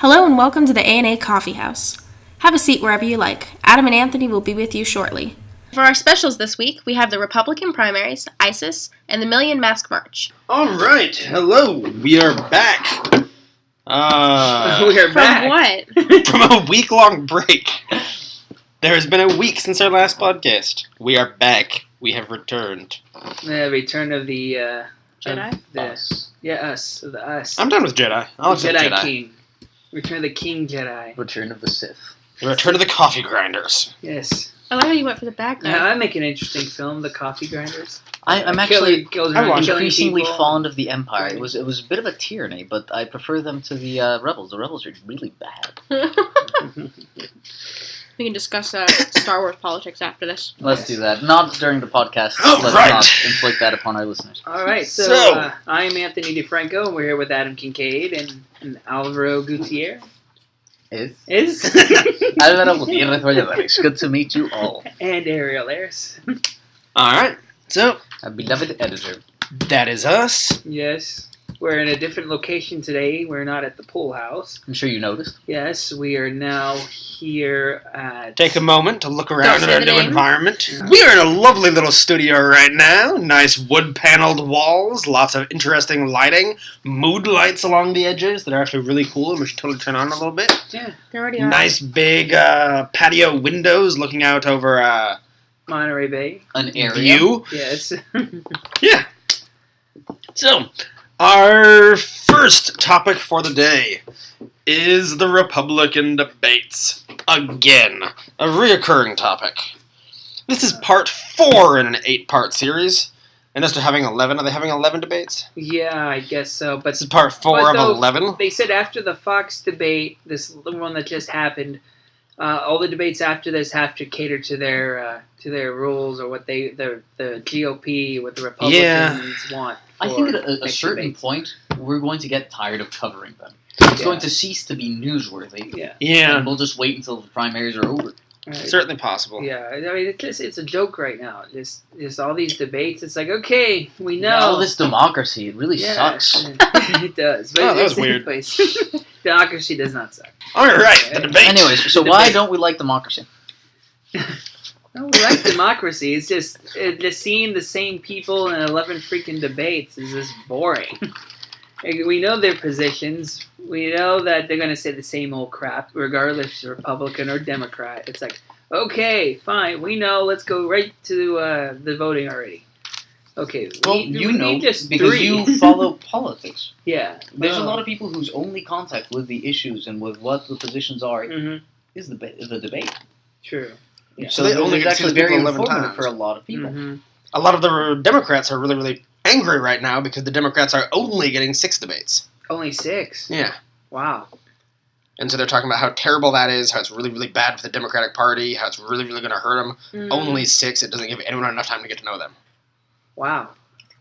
Hello and welcome to the A&A Coffeehouse. Have a seat wherever you like. Adam and Anthony will be with you shortly. For our specials this week, we have the Republican primaries, ISIS, and the Million Mask March. All right, hello, we are back. We are back. From what? From a week-long break. There has been a week since our last podcast. We are back. We have returned. The return of the Jedi? Us. Yeah, us. The us. I'm done with Jedi. I'll accept Jedi Jedi. King. Return of the King Jedi. Return of the Sith. The return of the coffee grinders. Yes. I like how you went for the bad guy. Now, I make an interesting film, The Coffee Grinders. I'm actually Killing increasingly people. fond of the Empire. It was a bit of a tyranny, but I prefer them to the Rebels. The Rebels are really bad. We can discuss Star Wars politics after this. Let's do that. Not during the podcast. Oh, Let's right. not inflict that upon our listeners. All right, So- so I'm Anthony DeFranco, and we're here with Adam Kincaid and Alvaro Gutierrez. Is Álvaro Gutiérrez Valladares. Good to meet you all. And Ariel Ayers. All right, so A beloved editor. that is us. Yes. We're in a different location today. We're not at the pool house. I'm sure you noticed. Yes, we are now here at... Take a moment to look around Don't at say our the new name. environment. Yeah. We are in a lovely little studio right now. Nice wood-paneled walls, lots of interesting lighting, mood lights along the edges that are actually really cool and we should totally turn on a little bit. Yeah, They already are. Nice big patio windows looking out over Monterey Bay. An area. view. Yes. Yeah. So, our first topic for the day is the Republican debates. Again, a reoccurring topic. This is part 4 in an 8-part series. And as to having 11, are they having 11 debates? Yeah, I guess so. But This is part 4 But of though- 11. they said after the Fox debate, this the one that just happened, all the debates after this have to cater to their rules or what the GOP, what the Republicans want. I think for at a next certain debates. point, we're going to get tired of covering them. It's Yeah. going to cease to be newsworthy. Yeah, Yeah, And we'll just wait until the primaries are over. right. certainly possible. Yeah, I mean, it's a joke right now. Just all these debates. It's like, okay, we know. All this democracy, it really Yeah, sucks. it does. But Oh, that was it's- weird. anyways, democracy does not suck. All right, the debate. Anyways, so why don't we like democracy? No, we like democracy. It's just seeing the same people in 11 freaking debates is just boring. Like, we know their positions. We know that they're going to say the same old crap, regardless Republican or Democrat. It's like, okay, fine, we know. Let's go right to the voting already. Okay, Well, we you know, need just because 3. you follow politics. Yeah, There's a lot of people whose only contact with the issues and with what the positions are Mm-hmm. is the debate. True. Yeah. So they only it's get to see actually the people very 11 informative times. for a lot of people. Mm-hmm. A lot of the Democrats are really, really angry right now because the Democrats are only getting 6 debates. Only 6. Yeah. Wow. And so they're talking about how terrible that is, how it's really, really bad for the Democratic Party, how it's really, really going to hurt them. Mm. Only 6. It doesn't give anyone enough time to get to know them. Wow.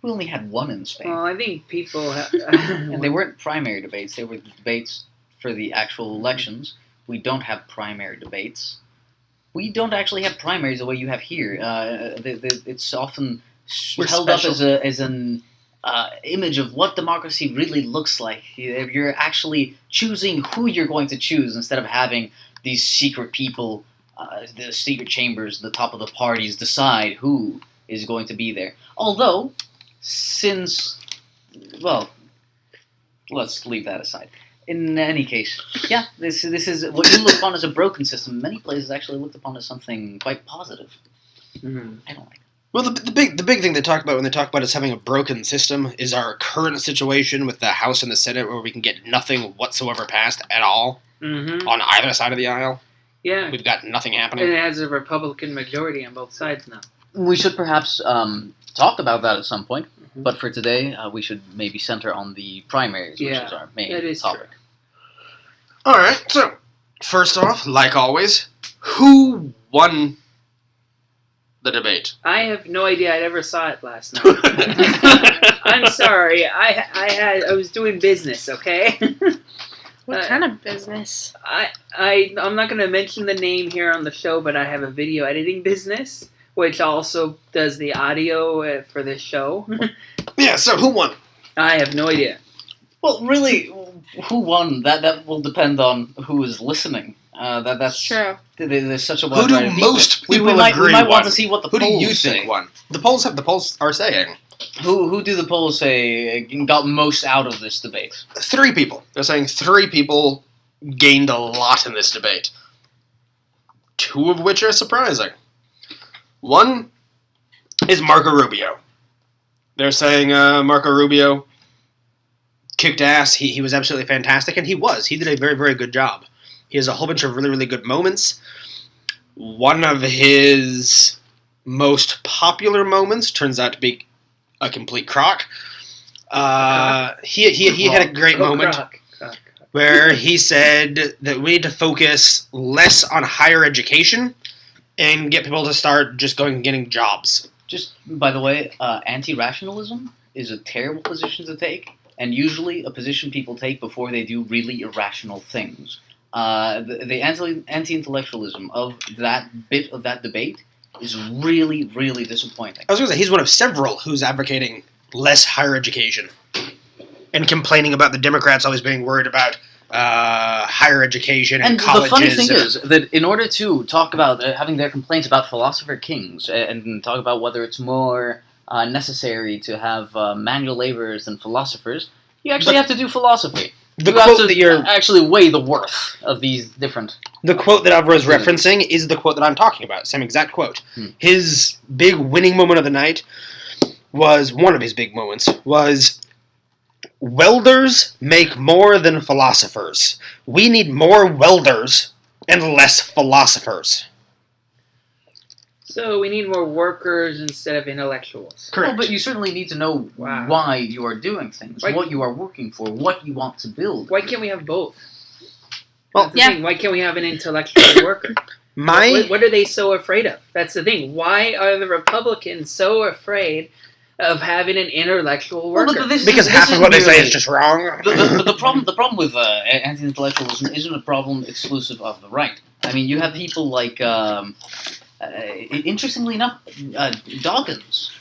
We only had one in Spain. Well, I think people have... And they weren't primary debates, they were debates for the actual elections. We don't have primary debates. We don't actually have primaries the way you have here. It's often We're held special. up as an image of what democracy really looks like. You're actually choosing who you're going to choose instead of having these secret people, the secret chambers, the top of the parties decide who is going to be there. Although, since, well, let's leave that aside. In any case, yeah, this is what you look upon as a broken system. Many places actually looked upon as something quite positive. Mhm. I don't like it. Well, the big thing they talk about when they talk about us having a broken system is our current situation with the House and the Senate where we can get nothing whatsoever passed at all Mm-hmm. on either side of the aisle. Yeah. We've got nothing And happening. it has a Republican majority on both sides now. We should perhaps talk about that at some point, Mhm. but for today, we should maybe center on the primaries, which Yeah, is our main that is topic. All right, so first off, like always, who won the debate? I have no idea. I never saw it last night. I'm sorry. I was doing business. Okay. What kind of business? I'm not going to mention the name here on the show, but I have a video editing business, which also does the audio for this show. Yeah, so who won? I have no idea. Well, really, who won? That will depend on who is listening. That's True. There's such a Who wide do variety. most people we might agree want won? to see what the Who do polls you say. think won? The polls are saying Who do the polls say got most out of this debate? 3 people. They're saying 3 people gained a lot in this debate. 2 of which are surprising. One is Marco Rubio. They're saying Marco Rubio kicked ass. He was absolutely fantastic, and he was. He did a very, very good job. He has a whole bunch of really, really good moments. One of his most popular moments turns out to be a complete crock. He had a great moment where he said that we need to focus less on higher education and get people to start just going and getting jobs. Just, by the way, anti-rationalism is a terrible position to take, and usually a position people take before they do really irrational things. The anti-intellectualism of that bit of that debate is really, really disappointing. I was going to say, he's one of several who's advocating less higher education and complaining about the Democrats always being worried about higher education and colleges. The funny thing is that in order to talk about having their complaints about philosopher kings and talk about whether it's more necessary to have manual laborers than philosophers, you actually have to do philosophy. The you have quote to that you're actually weigh the worth of these different. The quote that Alvaro's referencing is the quote that I'm talking about. Same exact quote. His big winning moment of the night was one of his big moments was. Welders make more than philosophers. We need more welders and less philosophers. So we need more workers instead of intellectuals. Correct. Well, but you certainly need to know Wow. why you are doing things, Why- what you are working for, what you want to build. Why can't we have both? Well, That's the yeah. thing. Why can't we have an intellectual worker? What are they so afraid of? That's the thing. Why are the Republicans so afraid of having an intellectual Well, worker? but this because is- half this of what they is say merely- is just wrong. The problem with anti-intellectualism isn't a problem exclusive of the right. I mean, you have people like, interestingly enough, Dawkins,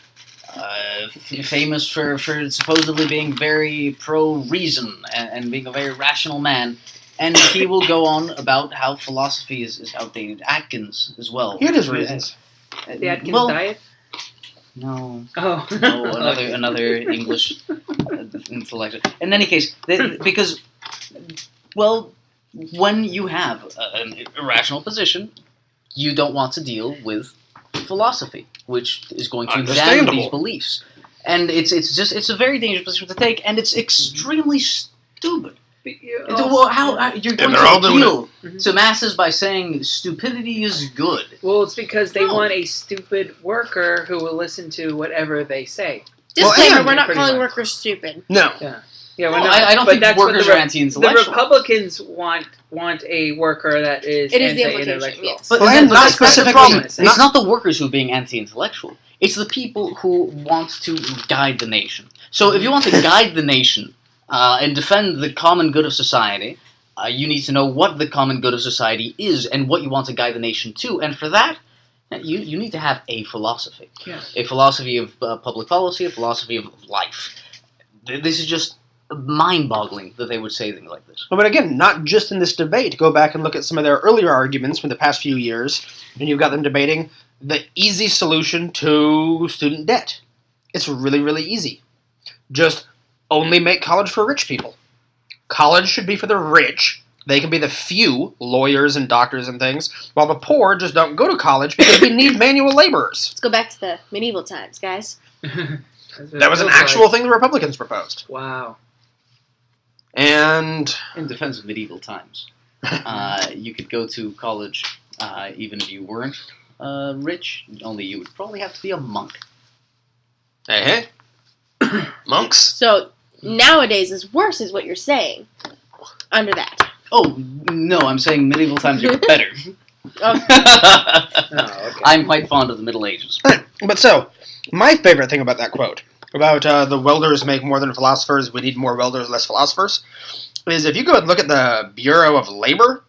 famous for supposedly being very pro-reason and being a very rational man, and he will go on about how philosophy is outdated. Atkins as well. He had his reasons. The Atkins well, diet? No. Oh. No, another English intellectual. In any case, because, well, when you have an irrational position, you don't want to deal with philosophy, which is going to examine Understandable. these beliefs. And it's a very dangerous position to take, and it's extremely stupid. Well, how you're going they're to all doing appeal it. to masses by saying stupidity is good. Well, it's because they No. want a stupid worker who will listen to whatever they say. Disclaimer, and- we're not pretty calling much. workers stupid. No. Yeah, No, we're not. I don't but think that's what workers the are The anti-intellectual. Republicans want a worker that is It is the implication, anti-intellectual. yes. But, Well, then, and but not that's the specifically- problem. not- It's not the workers who are being anti-intellectual. It's the people who want to guide the nation. So if you want to guide the nation and defend the common good of society, you need to know what the common good of society is and what you want to guide the nation to. And for that, you need to have a philosophy. Yeah. A philosophy of public policy, a philosophy of life. This is just mind-boggling that they would say things like this. But again, not just in this debate. Go back and look at some of their earlier arguments from the past few years, and you've got them debating the easy solution to student debt. It's really, really easy. Just only make college for rich people. College should be for the rich. They can be the few, lawyers and doctors and things, while the poor just don't go to college because we need manual laborers. Let's go back to the medieval times, guys. That was an actual thing the Republicans proposed. Wow. And In defense of medieval times, you could go to college even if you weren't rich, only you would probably have to be a monk. hey, monks. So nowadays is worse, is what you're saying. Under that. Oh, no, I'm saying medieval times are better. Oh. Oh, okay. I'm quite fond of the Middle Ages. But so, my favorite thing about that quote, about the welders make more than philosophers, we need more welders, less philosophers, is if you go and look at the Bureau of Labor,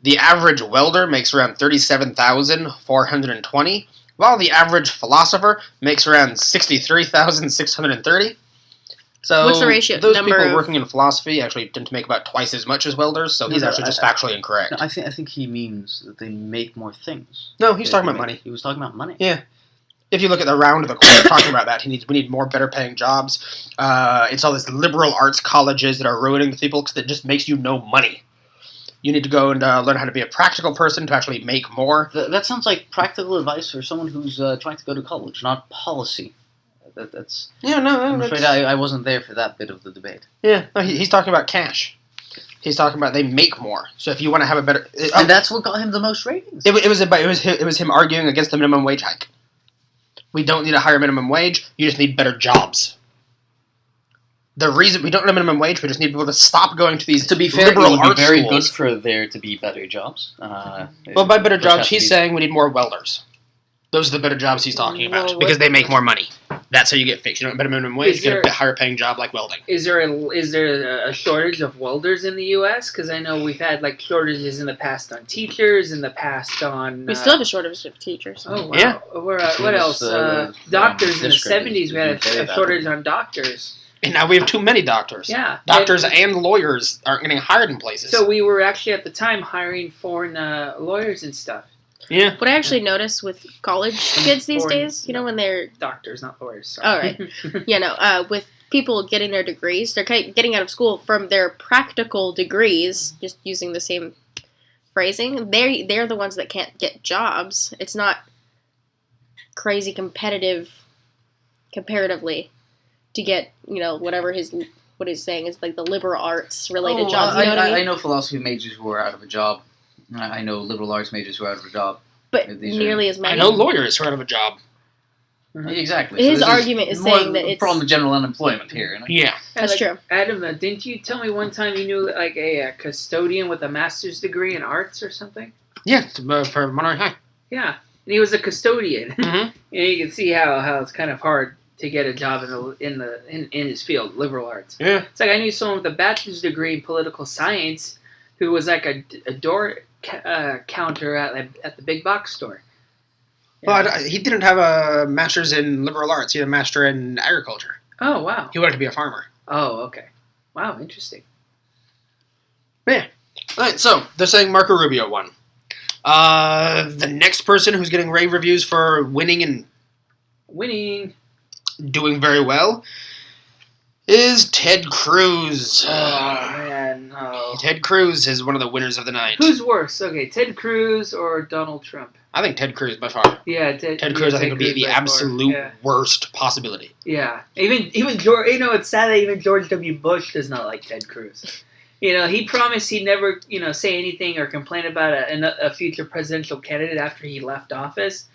the average welder makes around $37,420, while the average philosopher makes around $63,630. So What's the ratio? those Number people of- working in philosophy actually tend to make about twice as much as welders, so he's No, actually just factually incorrect. No, I think he means that they make more things. No, he's talking about money. He was talking about money. Yeah. If you look at the round of the court talking about that, we need more better paying jobs. It's all these liberal arts colleges that are ruining the people because it just makes you no money. You need to go and learn how to be a practical person to actually make more. That sounds like practical advice for someone who's trying to go to college, not policy. That's. Yeah, no, I'm afraid I wasn't there for that bit of the debate. Yeah, no, he's talking about cash. He's talking about they make more. So if you want to have a better, And that's what got him the most ratings. it was him arguing against the minimum wage hike. We don't need a higher minimum wage. You just need better jobs. The reason we don't need a minimum wage, we just need people to stop going to these To be fair, it liberal would be art very schools. good for there to be better jobs. Well, by better which jobs, has to he's be- saying we need more welders. Those are the better jobs he's talking about Well, because they make more money. That's how you get fixed. You don't get a better minimum wage. Is You get a there- bit higher paying job like welding. Is there a shortage of welders in the U.S.? Because I know we've had like shortages in the past on teachers, in the past on. We still have a shortage of teachers. Oh wow! Yeah. What else? Doctors in the district, 70s, we had you say a that. shortage on doctors. And now we have too many doctors. Yeah, Doctors and lawyers aren't getting hired in places. So we were actually at the time hiring foreign lawyers and stuff. yeah. What I actually notice with college kids these Foreign- days, you know, when they're Doctors, not lawyers. Sorry. all right, with people getting their degrees, they're getting out of school from their practical degrees, just using the same phrasing. They're the ones that can't get jobs. It's not crazy competitive comparatively to get whatever what he's saying is like the liberal arts related jobs. You know what I mean? I know philosophy majors who are out of a job. I know liberal arts majors who are out of a job. But these are- nearly as I many. know lawyers who are out of a job. Exactly. His this argument is more saying that the it's- problem with general unemployment here. You know? Yeah. That's true. Adam, didn't you tell me one time you knew like a custodian with a master's degree in arts or something? Yeah, for Monterey High. Yeah, and he was a custodian. Mm-hmm. And you can see how it's kind of hard to get a job in his field, liberal arts. Yeah. It's like I knew someone with a bachelor's degree in political science who was like a door counter at the big box store. Well, he didn't have a master's in liberal arts. He had a master in agriculture. Oh wow. He wanted to be a farmer. Oh okay. Wow, interesting. Yeah. All right, so they're saying Marco Rubio won. The next person who's getting rave reviews for winning and Winning. doing very well is Ted Cruz. Oh man, no. Ted Cruz is one of the winners of the night. Who's worse? Okay, Ted Cruz or Donald Trump? I think Ted Cruz by far. Yeah, Ted Cruz, I think, would be the by far. absolute Yeah. worst possibility. Yeah, even George. It's sad that even George W. Bush does not like Ted Cruz. He promised he'd never, say anything or complain about a future presidential candidate after he left office,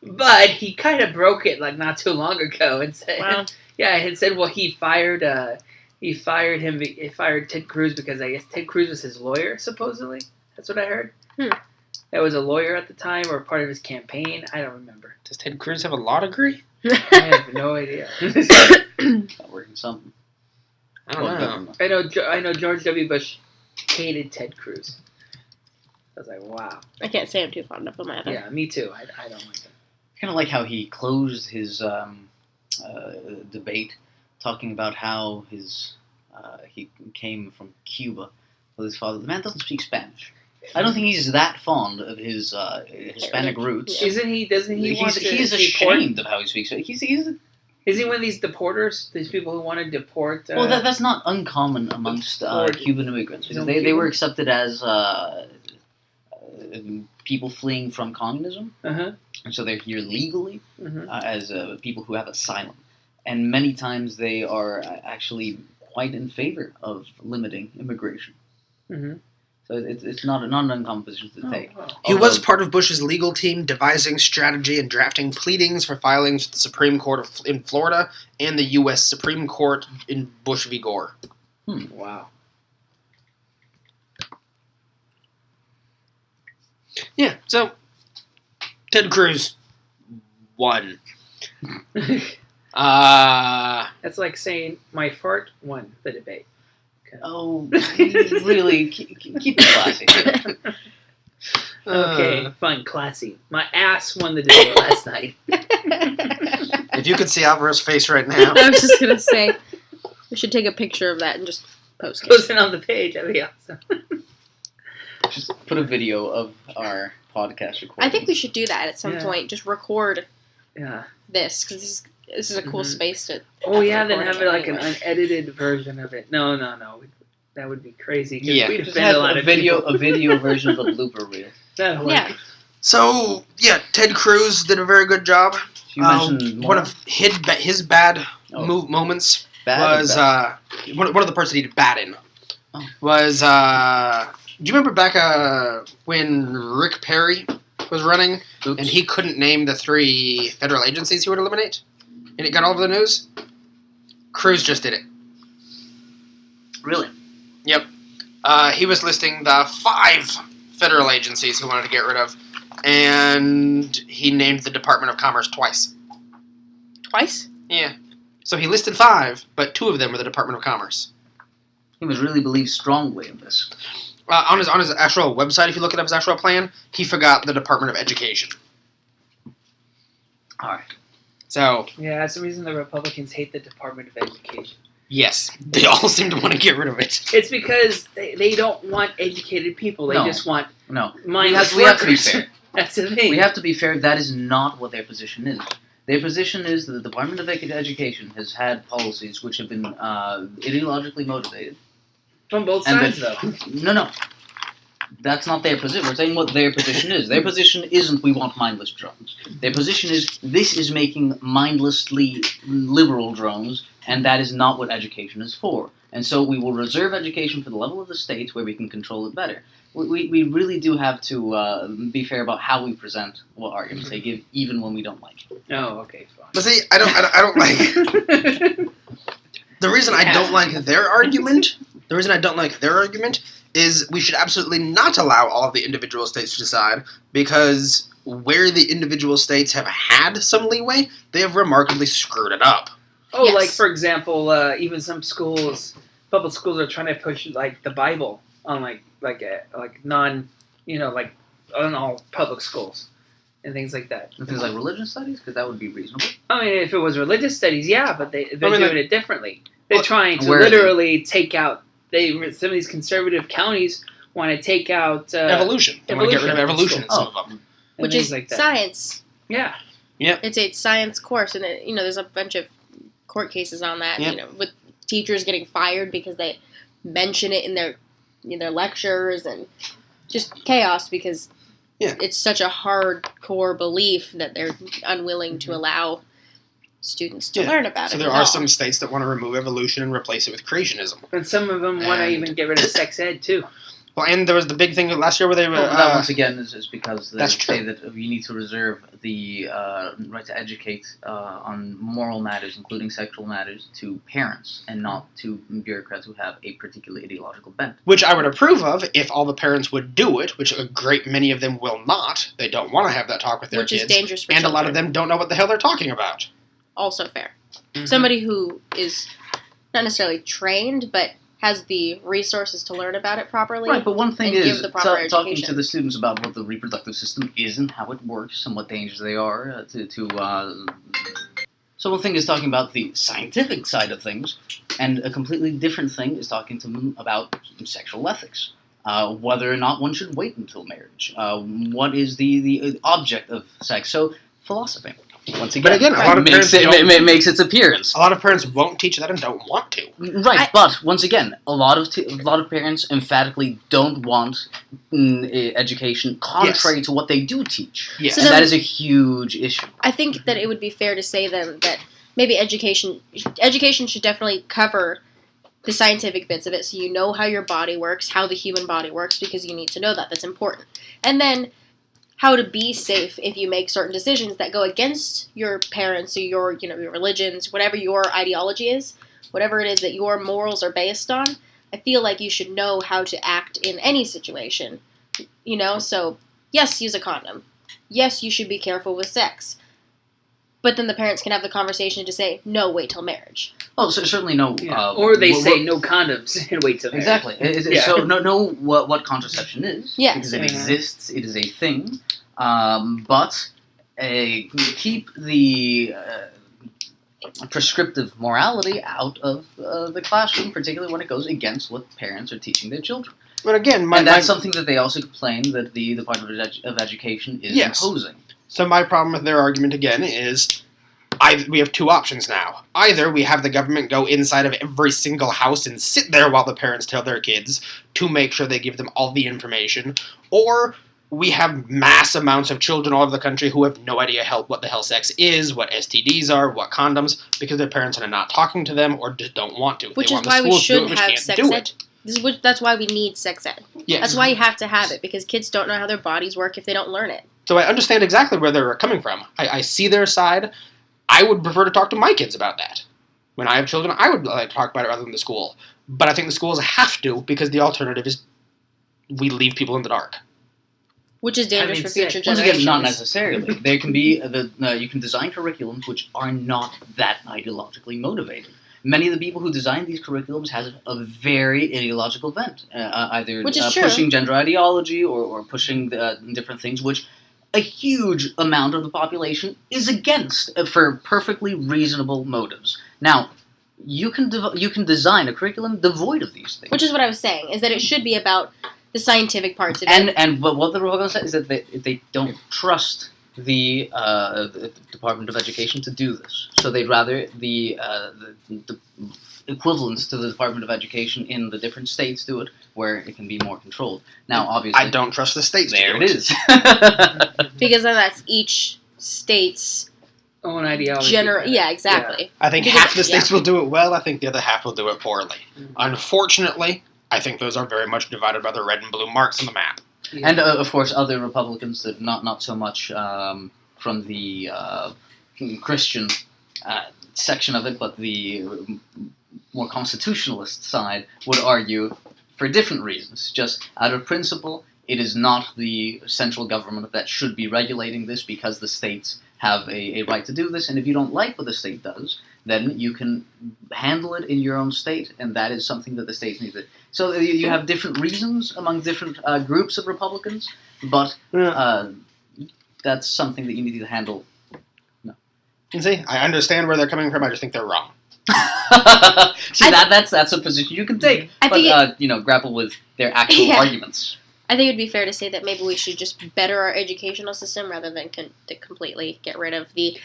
but he kind of broke it like not too long ago and said, Wow. yeah, and said, well, he fired Ted Cruz because I guess Ted Cruz was his lawyer supposedly. That's what I heard. That was a lawyer at the time or part of his campaign. I don't remember. Does Ted Cruz have a law degree? I have no idea. Not working something. I don't know. I know George W. Bush hated Ted Cruz. I was like, wow. I can't say I'm too fond of him either. Yeah, me too. I don't like him. Kind of like how he closed his debate talking about how he came from Cuba with his father. The man doesn't speak Spanish. I don't think he's that fond of his Hispanic roots. Yeah. Doesn't he want to He's deport? ashamed of how he speaks. He's Is he one of these deporters? These people who want to deport? well, that's not uncommon amongst Cuban immigrants because they were accepted as people fleeing from communism, Uh-huh. and so they're here legally Mm-hmm. as people who have asylum. And many times they are actually quite in favor of limiting immigration. Mm-hmm. So it's not an uncommon position to take. wow. He Although- was part of Bush's legal team, devising strategy and drafting pleadings for filings with the Supreme Court in Florida and the U.S. Supreme Court in Bush v. Gore. Wow. Yeah, so Ted Cruz won. That's like saying my fart won the debate. Oh, really? Keep it classy. Okay, fine, classy. My ass won the debate last night. If you could see Alvaro's face right now, I was just gonna say, should take a picture of that and just post it. Post it on the page. That'd be awesome. Just put a video of our podcast recording. I think we should do that at some Yeah. point. Just record Yeah. this, because this is a cool Mhm. space to... Oh yeah, then record have it like an anyway. unedited version of it. No. That would be crazy. 'Cause Yeah. we'd Just offend have a lot a of video, people. a video version of a blooper reel. That'll work. Yeah. So, yeah, Ted Cruz did a very good job. You mentioned one more? of his bad Oh. moments Bad or was bad? one of the parts that he did bad in Oh. was do you remember back when Rick Perry was running Oops. and he couldn't name the 3 federal agencies he would eliminate, and it got all over the news? Cruz just did it. Really? Yep. He was listing the 5 federal agencies he wanted to get rid of, and he named the Department of Commerce twice. Twice? Yeah. So he listed 5, but 2 of them were the Department of Commerce. He must really believe strongly in this. On his actual website, if you look it up, his actual plan, he forgot the Department of Education. All right. So, Yeah, that's the reason the Republicans hate the Department of Education. yes, they all seem to want to get rid of it. It's because they don't want educated people. They No. just want No. mindless we have to be workers. fair. That's the thing. We have to be fair. That is not what their position is. Their position is that the Department of Education has had policies which have been ideologically motivated. From both And sides, though. No. That's not their position. We're saying what their position is. Their position isn't we want mindless drones. Their position is this is making mindlessly liberal drones, and that is not what education is for. And so we will reserve education for the level of the states where we can control it better. We really do have to be fair about how we present what arguments they give, even when we don't like it. Oh, okay, But see, I don't like... fine. The reason I Yeah. don't like their argument... The reason I don't like their argument is we should absolutely not allow all of the individual states to decide, because where the individual states have had some leeway, they have remarkably screwed it up. Oh, Yes. like, for example, even some schools, public schools are trying to push, like, the Bible on, like non, like, on all public schools and things like that. And things like religion studies, because that would be reasonable. I mean, if it was religious studies, yeah, but they're mean, doing it differently. They're Well, trying to where is it? literally take out. Some of these conservative counties want to take out Evolution. They want to get rid of evolution evolution in some of them. and Which things is like that. science. Yeah, It's a science course, and there's a bunch of court cases on that. Yep. With teachers getting fired because they mention it in their lectures, and just chaos because Yeah. it's such a hardcore belief that they're unwilling to allow students to Yeah. learn about So it. there at are all. some states that want to remove evolution and replace it with creationism. and some of them want to And- even get rid of sex ed too. Well, and there was the big thing last year where they were... Well, that once again is because they that's say true. that you need to reserve the right to educate on moral matters, including sexual matters, to parents and not to bureaucrats who have a particular ideological bent. Which I would approve of if all the parents would do it, which a great many of them will not. They don't want to have that talk with their which kids. is dangerous for And a children. lot of them don't know what the hell they're talking about. Also fair. Mhm. Somebody who is not necessarily trained, but has the resources to learn about it properly. Right, but one thing and is give the proper talking education. to the students about what the reproductive system is and how it works and what dangers they are. So one thing is talking about the scientific side of things, and a completely different thing is talking to them about sexual ethics. Whether or not one should wait until marriage. What is the object of sex? So philosophy. Once again, But again, a lot of makes, parents don't- makes its appearance. A lot of parents won't teach that and don't want to. Right, but once again, a lot of parents emphatically don't want education contrary to what they do teach, Yes. So and then- that is a huge issue. I think that it would be fair to say then that maybe education should definitely cover the scientific bits of it, so you know how your body works, how the human body works, because you need to know that. That's important. And then how to be safe if you make certain decisions that go against your parents or your religions, whatever your ideology is, whatever it is that your morals are based on. I feel like you should know how to act in any situation. So yes, use a condom. Yes, you should be careful with sex. But then the parents can have the conversation to say, no, wait till marriage. Oh, so certainly no. Yeah. Or they what- say no condoms and wait till marriage. Exactly. Yeah. So know what contraception is. Yes. Because it Mhm. exists. It is a thing. But keep the prescriptive morality out of the classroom, particularly when it goes against what parents are teaching their children. But again, And that's something that they also complain that the Department of Education is imposing. So my problem with their argument again is, we have two options now. Either we have the government go inside of every single house and sit there while the parents tell their kids to make sure they give them all the information, or we have mass amounts of children all over the country who have no idea what the hell sex is, what STDs are, what condoms, because their parents are not talking to them or just don't want to. Which is why we should have sex ed. That's why we need sex ed. Yes. That's why you have to have it, because kids don't know how their bodies work if they don't learn it. So I understand exactly where they're coming from. I see their side. I would prefer to talk to my kids about that. When I have children, I would like to talk about it rather than the school. But I think the schools have to, because the alternative is we leave people in the dark. Which is dangerous for future Once generations. again, not necessarily. There can be you can design curriculums which are not that ideologically motivated. Many of the people who design these curriculums have a very ideological bent, either pushing gender ideology or pushing different things, which a huge amount of the population is against for perfectly reasonable motives. Now, you can design a curriculum devoid of these things. Which is what I was saying, is that it should be about the scientific parts of it. But what the Republicans say is that they don't trust the Department of Education to do this. So they'd rather the equivalents to the Department of Education in the different states do it, where it can be more controlled. Now, obviously, I don't trust the states. There to do it is. Because then that's each state's own ideology. Yeah, exactly. Yeah. I think half the states will do it well. I think the other half will do it poorly. Mm-hmm. Unfortunately, I think those are very much divided by the red and blue marks on the map. Yeah. And of course, other Republicans that not so much from the Christian section of it, but the more constitutionalist side would argue for different reasons. Just out of principle, it is not the central government that should be regulating this, because the states have a right to do this, and if you don't like what the state does, then you can handle it in your own state, and that is something that the states need to. So you have different reasons among different groups of Republicans, but that's something that you need to handle. No. You see, I understand where they're coming from. I just think they're wrong. See, that's a position you can take, but grapple with their actual arguments. I think it would be fair to say that maybe we should just better our educational system rather than to completely get rid of the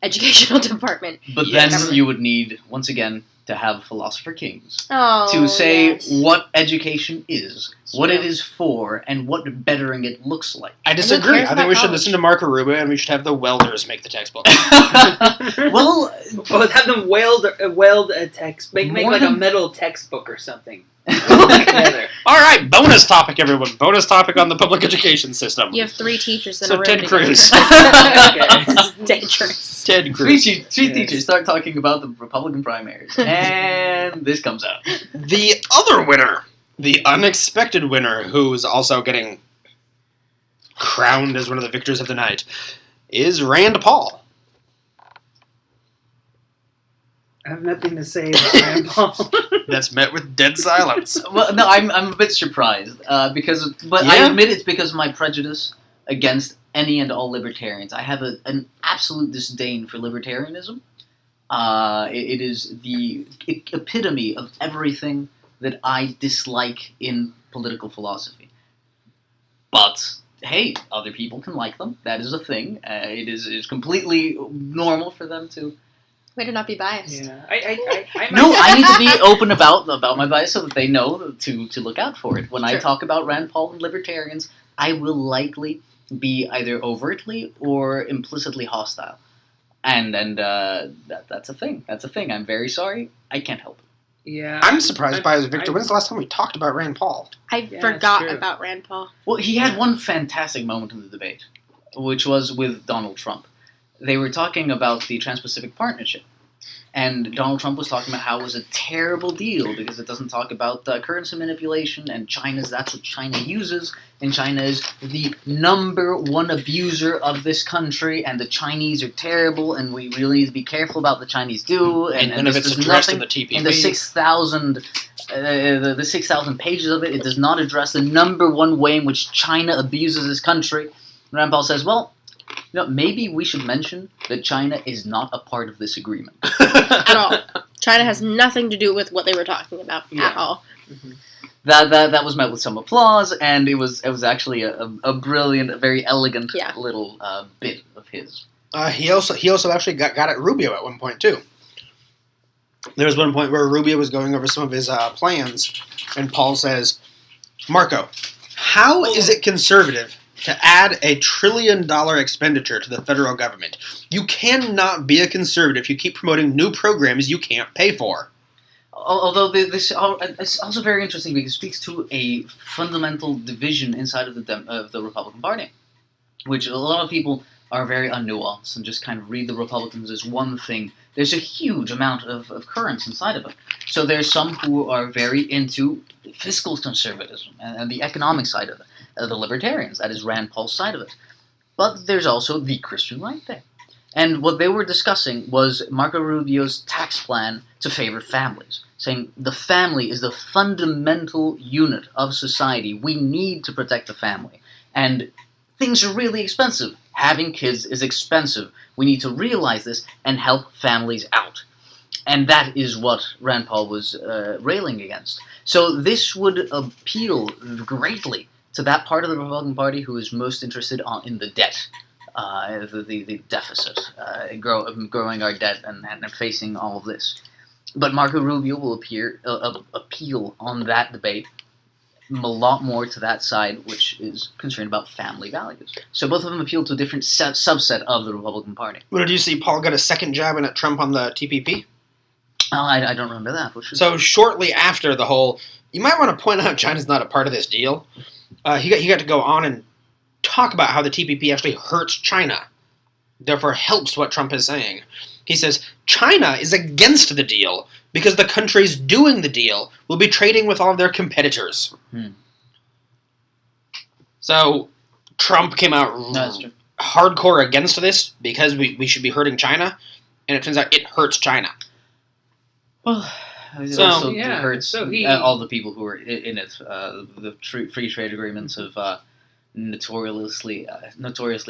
educational department. But then you would need, once again, to have philosopher kings to say what education is, what it is for, and what bettering it looks like. I disagree. I think we should listen to Marco Rubio, and we should have the welders make the textbook. Well, have them weld a text, make like a metal textbook or something. All right, bonus topic, everyone. Bonus topic on the public education system. You have 3 teachers in a room. Ted Cruz. This is dangerous. Ted Cruz. Three teachers start talking about the Republican primaries, and this comes out. The other winner, the unexpected winner, who's also getting crowned as one of the victors of the night, is Rand Paul. I have nothing to say about Rand Paul. That's met with dead silence. Well, no, I'm a bit surprised I admit it's because of my prejudice against any and all libertarians. I have an absolute disdain for libertarianism. It is the epitome of everything that I dislike in political philosophy. But hey, other people can like them. That is a thing. It is completely normal for them to. Way to not be biased. Yeah, I need to be open about my bias so that they know to look out for it. When I talk about Rand Paul and libertarians, I will likely be either overtly or implicitly hostile, and that's a thing. That's a thing. I'm very sorry. I can't help it. Yeah, I'm surprised by his victor. When's the last time we talked about Rand Paul? I forgot about Rand Paul. Well, he had one fantastic moment in the debate, which was with Donald Trump. They were talking about the Trans-Pacific Partnership, and Donald Trump was talking about how it was a terrible deal because it doesn't talk about currency manipulation, and that's what China uses, and China is the #1 abuser of this country, and the Chinese are terrible, and we really need to be careful about what the Chinese do, and none of it's addressed in the TPP. In the 6,000 the 6,000 pages of it, it does not address the #1 way in which China abuses this country. Rand Paul says, well, maybe we should mention that China is not a part of this agreement. At all. China has nothing to do with what they were talking about at all. Mhm. That was met with some applause, and it was actually a brilliant, a very elegant little bit of his. He also actually got at Rubio at one point too. There was one point where Rubio was going over some of his plans, and Paul says, "Marco, how is it conservative to add $1 trillion expenditure to the federal government? You cannot be a conservative if you keep promoting new programs you can't pay for." Although this is also very interesting because it speaks to a fundamental division inside of the Republican Party, which a lot of people are very unnuanced and just kind of read the Republicans as one thing. There's a huge amount of currents inside of it. So there's some who are very into fiscal conservatism and the economic side of it, the libertarians, that is Rand Paul's side of it. But there's also the Christian right there. And what they were discussing was Marco Rubio's tax plan to favor families, saying the family is the fundamental unit of society. We need to protect the family. And things are really expensive. Having kids is expensive. We need to realize this and help families out. And that is what Rand Paul was railing against. So this would appeal greatly to that part of the Republican Party who is most interested in the debt. The deficit, growing our debt and facing all of this. But Marco Rubio will appeal on that debate a lot more to that side, which is concerned about family values. So both of them appeal to a different subset of the Republican Party. Well, did you see Paul got a second jab in at Trump on the TPP? Oh, I don't remember that. So shortly after the whole, you might want to point out China's not a part of this deal. He got to go on and talk about how the TPP actually hurts China, therefore helps what Trump is saying. He says, China is against the deal because the countries doing the deal will be trading with all of their competitors. So Trump came out hardcore against this because we should be hurting China, and it turns out it hurts China. Well, it also hurts all the people who are in it. The free trade agreements have notoriously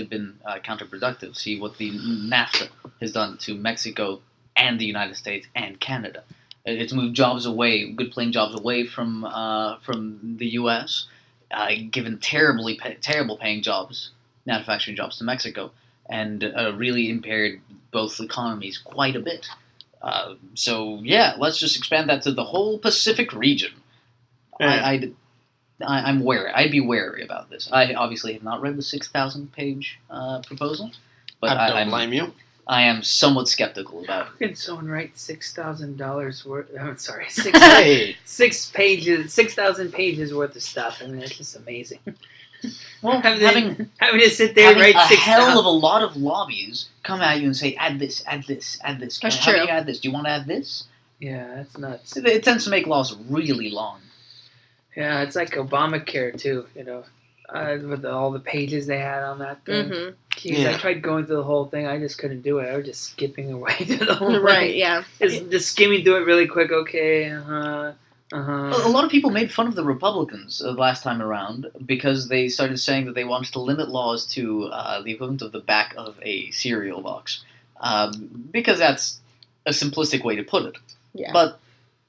been counterproductive. See what the NAFTA has done to Mexico and the United States and Canada. It's moved jobs away, good paying jobs away from the U.S., given terrible paying jobs, manufacturing jobs to Mexico, and really impaired both economies quite a bit. So let's just expand that to the whole Pacific region. Yeah. I'm wary. I'd be wary about this. I obviously have not read the 6,000-page proposal, but I don't blame you. I am somewhat skeptical about it. How can someone write $6,000 worth? I'm sorry, 6,000 pages worth of stuff? I mean, it's just amazing. Well, having to sit there and write a hell of a lot of lobbies come at you and say, add this, add this, add this. That's How true. do you add this? Do you want to add this? Yeah, that's nuts. It tends to make laws really long. Yeah, it's like Obamacare too. With all the pages they had on that thing. Mm-hmm. Jeez, I tried going through the whole thing. I just couldn't do it. I was just skipping away through the whole thing. Right, yeah. Just skimming through it really quick. Okay, Well, a lot of people made fun of the Republicans last time around because they started saying that they wanted to limit laws to the equivalent of the back of a cereal box. Because that's a simplistic way to put it. Yeah. But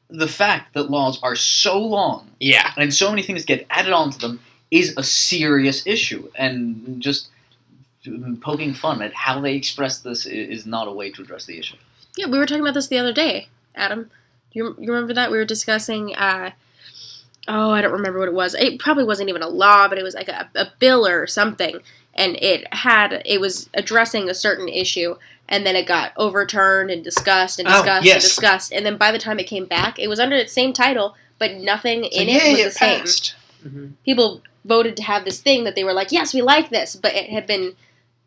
the fact that laws are so long and so many things get added onto them is a serious issue. And just poking fun at how they express this is not a way to address the issue. Yeah, we were talking about this the other day, Adam. You remember that? We were discussing, I don't remember what it was. It probably wasn't even a law, but it was like a bill or something. And it was addressing a certain issue, and then it got overturned and discussed and discussed and discussed. And then by the time it came back, it was under its same title, but nothing in it was the same. Mm-hmm. People voted to have this thing that they were like, yes, we like this, but it had been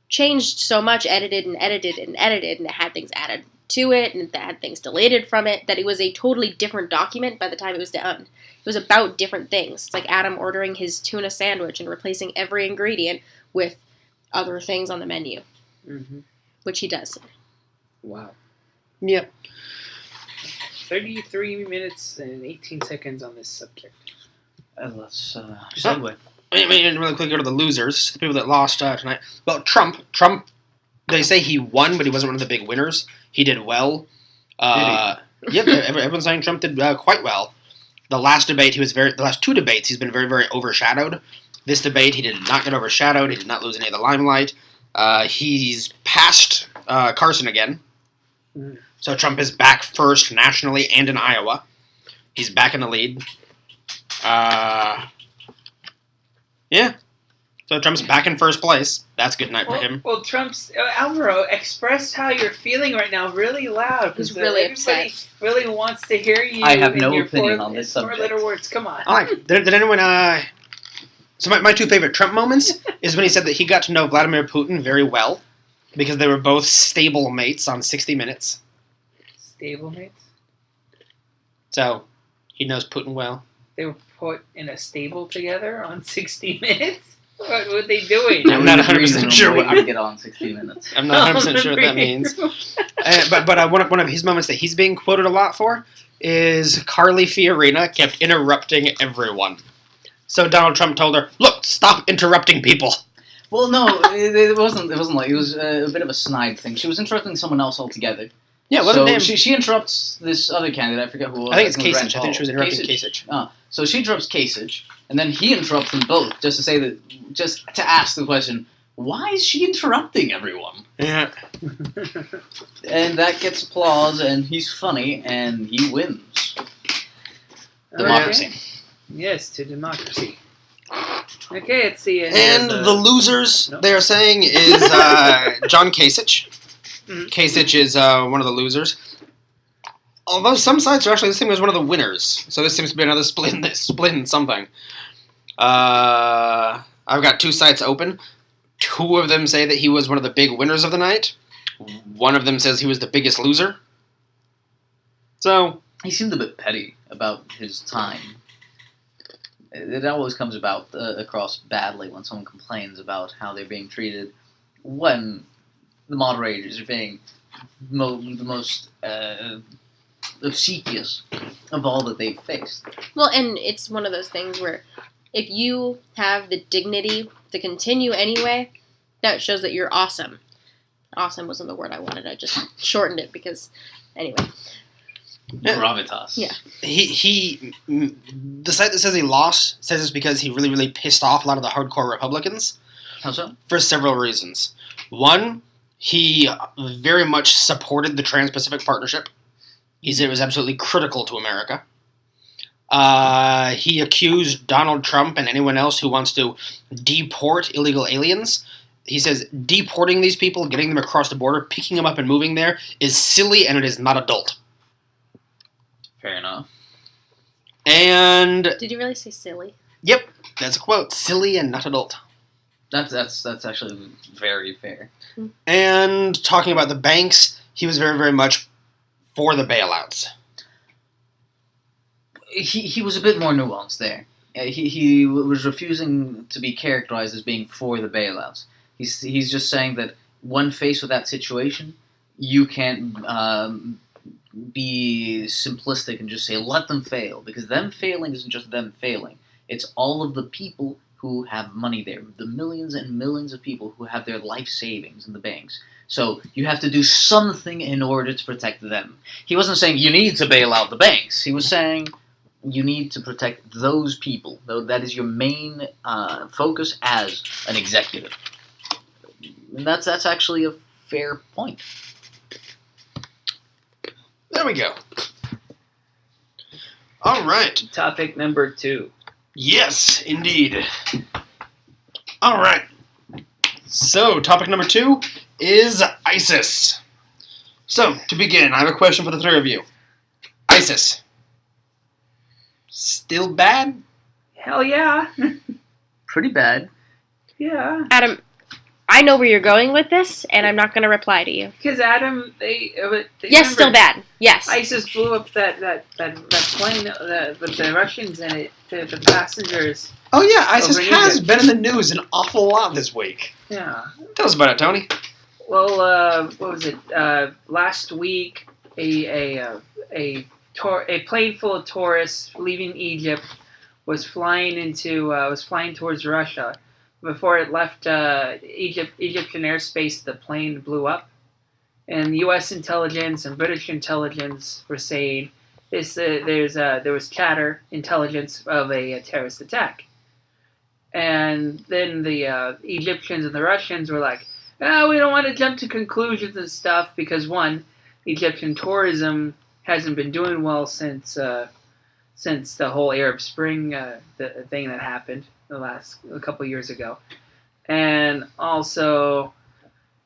changed so much, edited, and it had things added to it, and it had things deleted from it, that it was a totally different document by the time it was done. It was about different things. It's like Adam ordering his tuna sandwich and replacing every ingredient with other things on the menu, which he does. Wow. Yep. 33 minutes and 18 seconds on this subject. Let's segue. I mean, really quick, go to the losers, the people that lost tonight. Well, Trump, they say he won, but he wasn't one of the big winners. He did well. Yep, everyone's saying Trump did quite well. The last debate, the last two debates, he's been very, very overshadowed. This debate, he did not get overshadowed. He did not lose any of the limelight. He's passed Carson again. So Trump is back first nationally and in Iowa. He's back in the lead. Yeah. So Trump's back in first place. That's a good night for him. Well, Trump's Alvaro, express how you're feeling right now, really loud. He's really everybody upset. Really wants to hear you. I have in no your opinion on this subject. 4-letter words. Come on. Did anyone? So my two favorite Trump moments is when he said that he got to know Vladimir Putin very well because they were both stable mates on 60 Minutes. Stablemates? So he knows Putin well. They were put in a stable together on 60 Minutes? What were they doing? I'm not 100% sure what to get on 60 Minutes. I'm not 100% sure what that means. But one of his moments that he's being quoted a lot for is Carly Fiorina kept interrupting everyone. So Donald Trump told her, "Look, stop interrupting people." Well, no, it wasn't. It wasn't like it was a bit of a snide thing. She was interrupting someone else altogether. Yeah, so name? she interrupts this other candidate. I forget who it was. I think it's it was Rand Kasich. I think she was Paul. interrupting Kasich. Oh, so she interrupts Kasich, and then he interrupts them both just to say that, just to ask the question, why is she interrupting everyone? Yeah. And that gets applause, and he's funny, and he wins. Democracy. Okay. Yes, to democracy. Okay, let's see. And the losers, Nope. they are saying, is John Kasich. Mhm. Kasich is one of the losers. Although some sites are actually listing him as one of the winners. So this seems to be another split in something. I've got two sites open. Two of them say that he was one of the big winners of the night. One of them says he was the biggest loser. So He seemed a bit petty about his time. It always comes about across badly when someone complains about how they're being treated when the moderators are being the most obsequious of all that they've faced. Well, and it's one of those things where if you have the dignity to continue anyway, that shows that you're awesome. Awesome wasn't the word I wanted. I just shortened it because, anyway. Yeah. Gravitas. Yeah. The site that says he lost says it's because he really, really pissed off a lot of the hardcore Republicans. How so? For several reasons. One, he very much supported the Trans-Pacific Partnership. He said it was absolutely critical to America. He accused Donald Trump and anyone else who wants to deport illegal aliens. He says deporting these people, getting them across the border, picking them up and moving there is silly and it is not adult. Fair enough. And Did you really say silly? yep, that's a quote. Silly and not adult. That's actually very fair. And talking about the banks, he was very, very much for the bailouts. He was a bit more nuanced there. He was refusing to be characterized as being for the bailouts. He's just saying that when faced with that situation, you can't be simplistic and just say let them fail, because them failing isn't just them failing. It's all of the people who have money there, the millions and millions of people who have their life savings in the banks. So you have to do something in order to protect them. He wasn't saying you need to bail out the banks. He was saying you need to protect those people. That is your main focus as an executive. And that's actually a fair point. There we go. All right. Topic number 2. Yes, indeed. All right. So, topic number 2 is ISIS. So, to begin, I have a question for the three of you. ISIS. Still bad? Hell yeah. Pretty bad. Yeah. Adam, I know where you're going with this, and I'm not going to reply to you. Because Adam, they Yes, still bad. Yes. ISIS blew up that plane with the Russians in it, the passengers. Oh yeah, ISIS Over has Egypt. been in the news an awful lot this week. Yeah. Tell us about it, Tony. Well, what was it? Last week, a plane full of tourists leaving Egypt was flying towards Russia. Before it left Egyptian airspace, the plane blew up, And U.S. intelligence and British intelligence were saying there was chatter intelligence of a terrorist attack. And then the Egyptians and the Russians were like, oh, we don't want to jump to conclusions and stuff because, one, Egyptian tourism hasn't been doing well since the whole Arab Spring the thing that happened a couple of years ago. And also,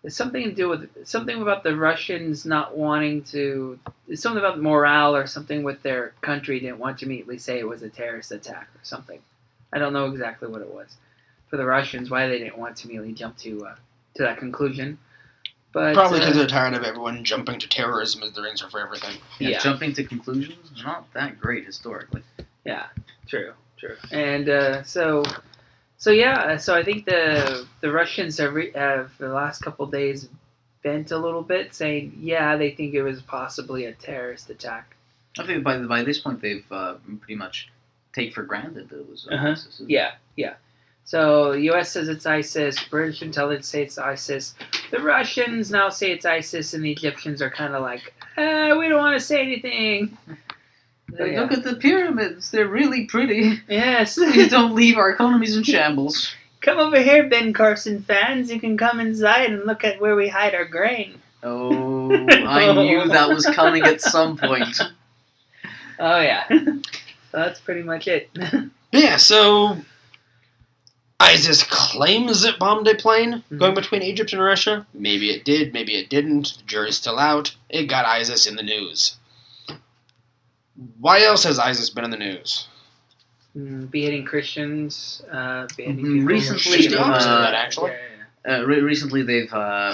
it's something to do with something about the Russians not wanting to. It's something about morale or something with their country didn't want to immediately say it was a terrorist attack or something. I don't know exactly what it was for the Russians why they didn't want to immediately jump to that conclusion. But Probably because they're tired of everyone jumping to terrorism as their answer for everything. Yeah. Jumping to conclusions is not that great historically. Yeah, true. And so I think the Russians have the last couple of days bent a little bit, saying they think it was possibly a terrorist attack. I think by this point they've pretty much take for granted that it was ISIS. Yeah. So the U.S. says it's ISIS, British intelligence say it's ISIS, the Russians now say it's ISIS, and the Egyptians are kind of like, we don't want to say anything. Look at the pyramids, they're really pretty. Yes. Please don't leave our economies in shambles. Come over here, Ben Carson fans. You can come inside and look at where we hide our grain. Oh, I knew that was coming at some point. Oh, yeah. So that's pretty much it. Yeah, so ISIS claims it bombed a plane going between Egypt and Russia. Maybe it did, maybe it didn't. The jury's still out. It got ISIS in the news. Why else has ISIS been in the news? Beheading Christians, beheading people. Recently, Just the opposite of that, actually. Recently, they've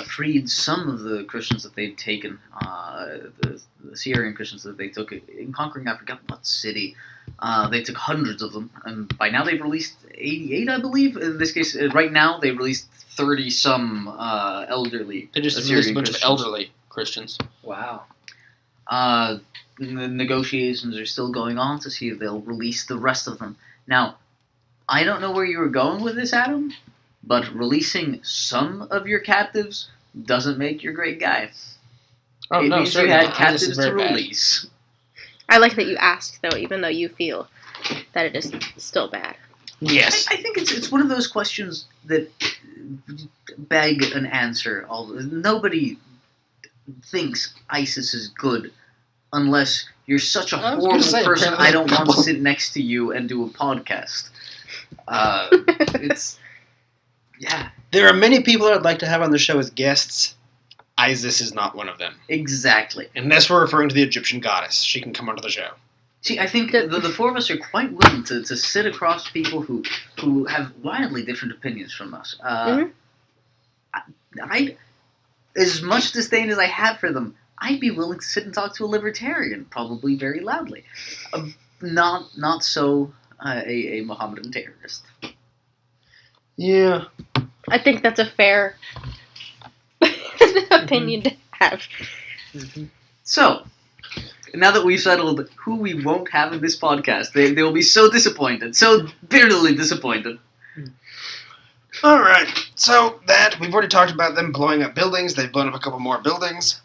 freed some of the Christians that they've taken, the Syrian Christians that they took in conquering, I forgot what city. They took hundreds of them, and by now they've released 88, I believe. In this case, right now, they've released 30-some elderly They just Syrian released a bunch Christians. of elderly Christians. Wow. The negotiations are still going on to see if they'll release the rest of them. Now, I don't know where you were going with this, Adam, but releasing some of your captives doesn't make you a great guy. Oh, It no, means you certainly had not. captives ISIS is to very bad. release. I like that you asked, though, even though you feel that it is still bad. Yes. I think it's one of those questions that beg an answer. Nobody thinks ISIS is good unless you're such a I was horrible gonna say, person apparently I don't want to people- sit next to you and do a podcast. It's... Yeah, There are many people I'd like to have on the show as guests. ISIS is not one of them. exactly. Unless we're referring to the Egyptian goddess. She can come onto the show. See, I think the four of us are quite willing to sit across people who have wildly different opinions from us. I, as much disdain as I have for them, I'd be willing to sit and talk to a libertarian, probably very loudly. Not so a Mohammedan terrorist. Yeah. I think that's a fair opinion to have. So, now that we've settled who we won't have in this podcast, they will be so disappointed, so bitterly disappointed. Alright, so that, we've already talked about them blowing up buildings. They've blown up a couple more buildings.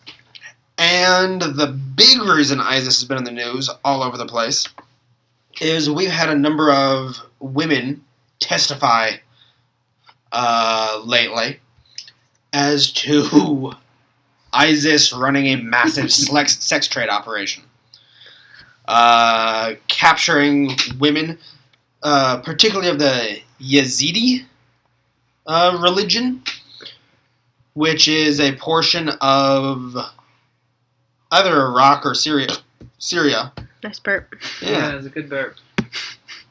And the big reason ISIS has been in the news all over the place is we've had a number of women testify lately as to ISIS running a massive sex trade operation. Capturing women, particularly of the Yazidi religion, which is a portion of either Iraq or Syria. Nice burp. Yeah, it's a good burp.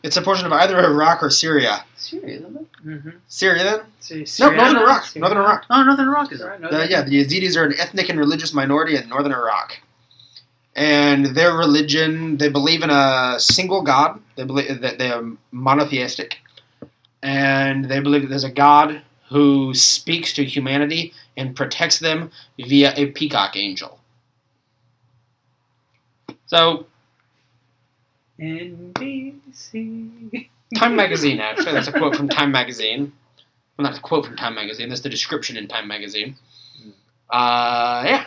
It's a portion of either Iraq or Syria. Syria, isn't it? Mm-hmm. Syria, then? So, No, Northern Iraq. Northern Iraq. Oh, Northern Iraq is it? Yeah, the Yazidis are an ethnic and religious minority in northern Iraq. And their religion, they believe in a single god. They believe that they are monotheistic. And they believe that there's a god who speaks to humanity and protects them via a peacock angel. So, NBC. Time Magazine, actually. That's a quote from Time Magazine. Well, not a quote from Time Magazine. That's the description in Time Magazine. Yeah.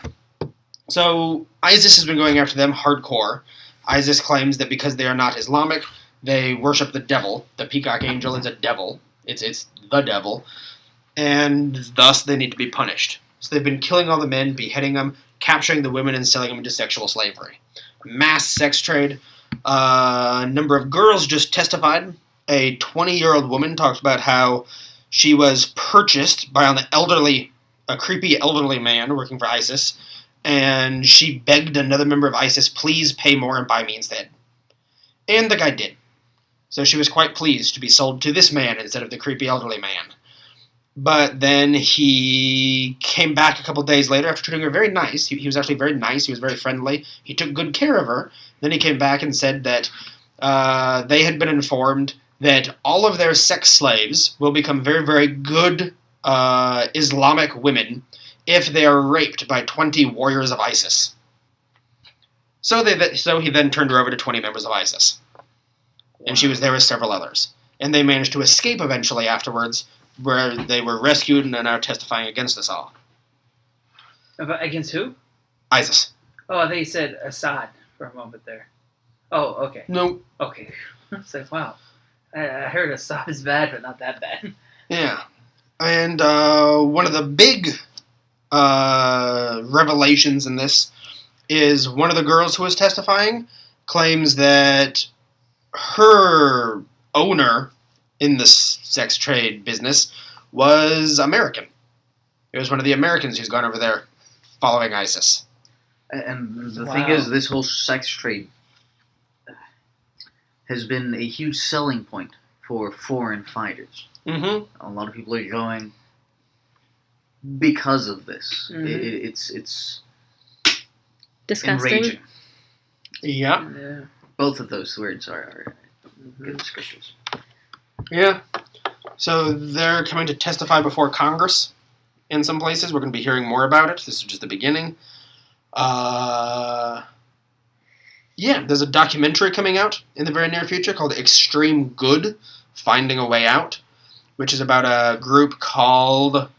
So ISIS has been going after them hardcore. ISIS claims that because they are not Islamic, they worship the devil. The peacock angel is a devil. It's the devil. And thus they need to be punished. So they've been killing all the men, beheading them, capturing the women, and selling them into sexual slavery. Mass sex trade. A number of girls just testified. A 20-year-old woman talked about how she was purchased by a creepy elderly man working for ISIS, and she begged another member of ISIS, please pay more and buy me instead. And the guy did. So she was quite pleased to be sold to this man instead of the creepy elderly man. But then he came back a couple days later after treating her very nice. He was actually very nice. He was very friendly. He took good care of her. Then he came back and said that they had been informed that all of their sex slaves will become very, very good Islamic women if they are raped by 20 warriors of ISIS. So he then turned her over to 20 members of ISIS. And she was there with several others. And they managed to escape eventually afterwards, where they were rescued and are now testifying against us all. Against who? ISIS. Oh, I think you said Assad for a moment there. Oh, okay. No. Okay. It's like, wow. I heard Assad is bad, but not that bad. Yeah. And one of the big revelations in this is one of the girls who was testifying claims that her owner in the sex trade business was American. It was one of the Americans who's gone over there following ISIS. And the thing is, this whole sex trade has been a huge selling point for foreign fighters. Mm-hmm. A lot of people are going because of this. Mhm. It's Disgusting. enraging. Yeah. Yeah. Both of those words are Mhm. good descriptors. Yeah. So they're coming to testify before Congress in some places. We're going to be hearing more about it. This is just the beginning. Yeah, there's a documentary coming out in the very near future called Extreme Good, Finding a Way Out, which is about a group called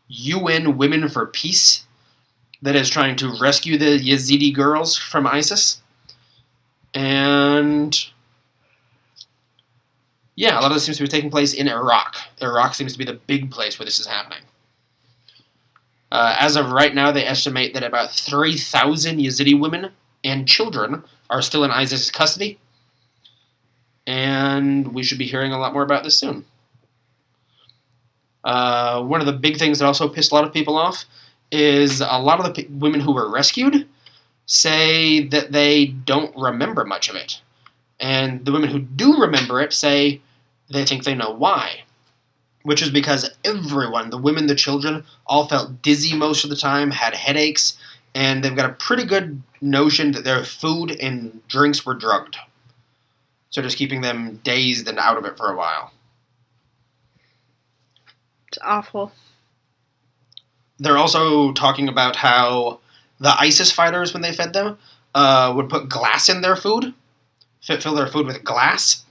UN Women for Peace that is trying to rescue the Yazidi girls from ISIS. And yeah, a lot of this seems to be taking place in Iraq. Iraq seems to be the big place where this is happening. As of right now, they estimate that about 3,000 Yazidi women and children are still in ISIS custody. And we should be hearing a lot more about this soon. One of the big things that also pissed a lot of people off is a lot of the women who were rescued say that they don't remember much of it. And the women who do remember it say they think they know why. Which is because everyone, the women, the children, all felt dizzy most of the time, had headaches, and they've got a pretty good notion that their food and drinks were drugged. So just keeping them dazed and out of it for a while. It's awful. They're also talking about how the ISIS fighters, when they fed them, would put glass in their food, fill their food with glass,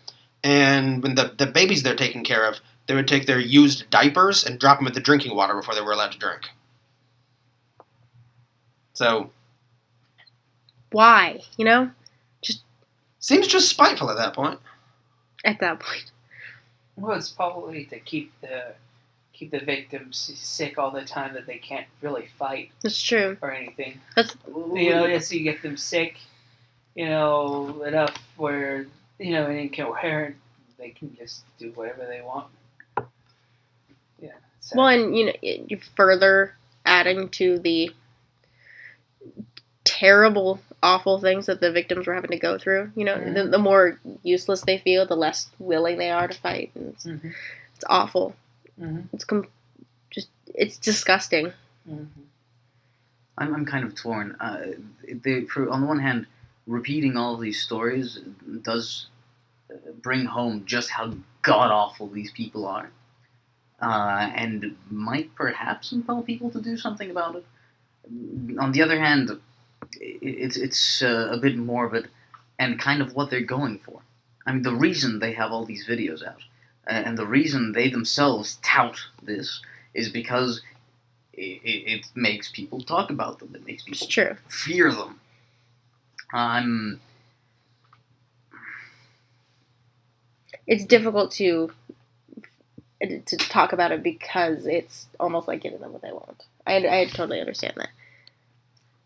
and when the babies they're taking care of, they would take their used diapers and drop them in the drinking water before they were allowed to drink. So, Why? You know? seems just spiteful at that point. At that point. Well, it's probably to keep the victims sick all the time that they can't really fight That's true. or anything. That's Just so you get them sick, enough where, and incoherent, they can just do whatever they want. Yeah. So. well, and you further adding to the terrible, awful things that the victims were having to go through. The more useless they feel, the less willing they are to fight. And it's awful. Mm-hmm. It's disgusting. Mm-hmm. I'm kind of torn. On the one hand, repeating all of these stories does bring home just how god-awful these people are. And might perhaps impel people to do something about it. On the other hand, it's a bit morbid and kind of what they're going for. I mean, the reason they have all these videos out, and the reason they themselves tout this, is because it makes people talk about them. It makes It's people true. fear them. It's difficult to talk about it because it's almost like giving them what they want. I totally understand that.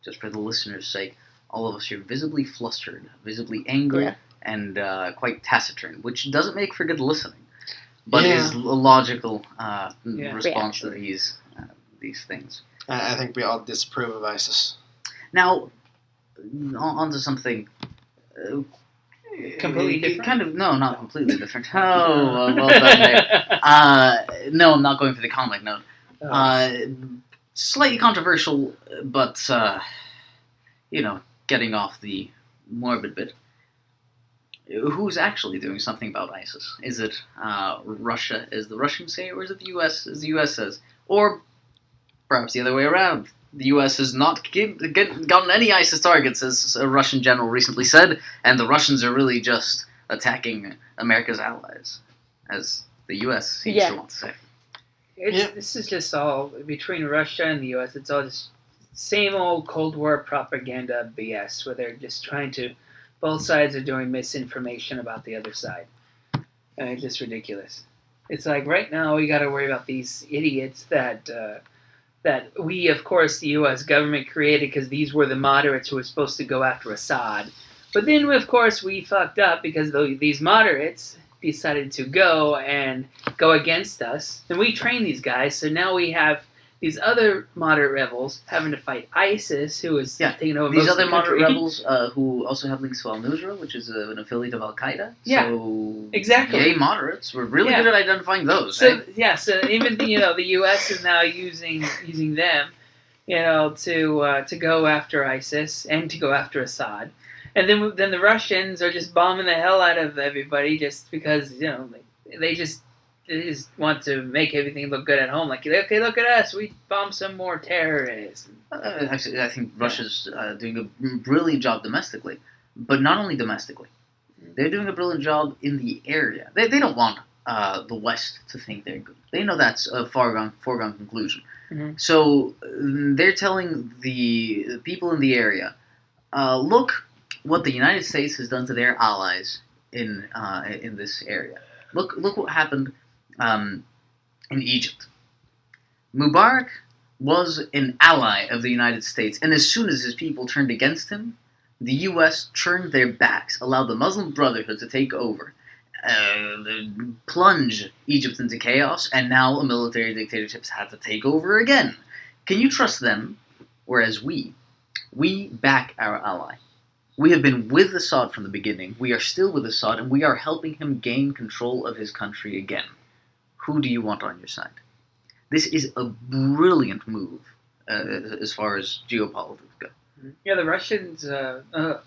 Just for the listeners' sake, all of us are visibly flustered, visibly angry, Yeah. and quite taciturn, which doesn't make for good listening, but Yeah. is a logical response to Reaction. these things. I think we all disapprove of ISIS. Now, on to something Completely different? Kind of, no, not completely different. Oh, well done there. No, I'm not going for the comic note. Slightly controversial, but getting off the morbid bit. Who's actually doing something about ISIS? Is it Russia, as the Russians say, or is it the U.S., as the U.S. says? Or perhaps the other way around. The U.S. has not gotten any ISIS targets, as a Russian general recently said, and the Russians are really just attacking America's allies, as the U.S. seems to want to say. This is just all between Russia and the U.S. It's all just same old Cold War propaganda BS, where they're just trying to. Both sides are doing misinformation about the other side, and it's just ridiculous. It's like right now we got to worry about these idiots that we, of course, the U.S. government created because these were the moderates who were supposed to go after Assad. But then, of course, we fucked up because these moderates decided to go against us. And we trained these guys, so now we have these other moderate rebels having to fight ISIS, who is taking over these most other of the moderate country. rebels who also have links to Al-Nusra, which is an affiliate of Al-Qaeda. Yeah, so, exactly. Yay, moderates. We're really good at identifying those. So so even the U.S. is now using them, to go after ISIS and to go after Assad, and then the Russians are just bombing the hell out of everybody just because they just want to make everything look good at home. Like, okay, look at us, we bombed some more terrorists. Actually, I think Russia's doing a brilliant job domestically, but not only domestically. They're doing a brilliant job in the area. They don't want the West to think they're good. They know that's a foregone conclusion. Mm-hmm. So they're telling the people in the area, look what the United States has done to their allies in this area. Look what happened in Egypt. Mubarak was an ally of the United States, and as soon as his people turned against him, the U.S. turned their backs, allowed the Muslim Brotherhood to take over, plunge Egypt into chaos, and now a military dictatorship's had to take over again. Can you trust them? Whereas we back our ally. We have been with Assad from the beginning, we are still with Assad, and we are helping him gain control of his country again. Who do you want on your side? This is a brilliant move as far as geopolitics go. Yeah, the Russians. The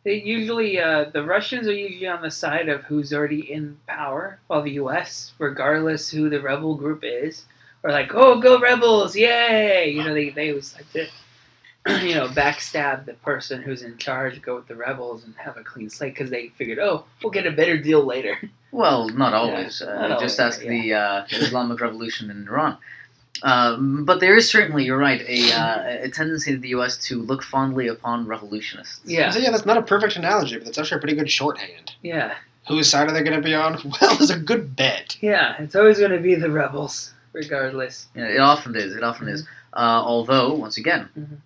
Russians are usually on the side of who's already in power, while the U.S., regardless who the rebel group is, are like, "Oh, go rebels, yay!" They always like to, backstab the person who's in charge, go with the rebels, and have a clean slate because they figured, "Oh, we'll get a better deal later." Well, not always. Not just always, ask the Islamic Revolution in Iran. But there is certainly, you're right, a tendency of the U.S. to look fondly upon revolutionists. Yeah. So that's not a perfect analogy, but that's actually a pretty good shorthand. Yeah. Whose side are they going to be on? Well, it's a good bet. Yeah, it's always going to be the rebels, regardless. Yeah, it often is. Is. Although, once again,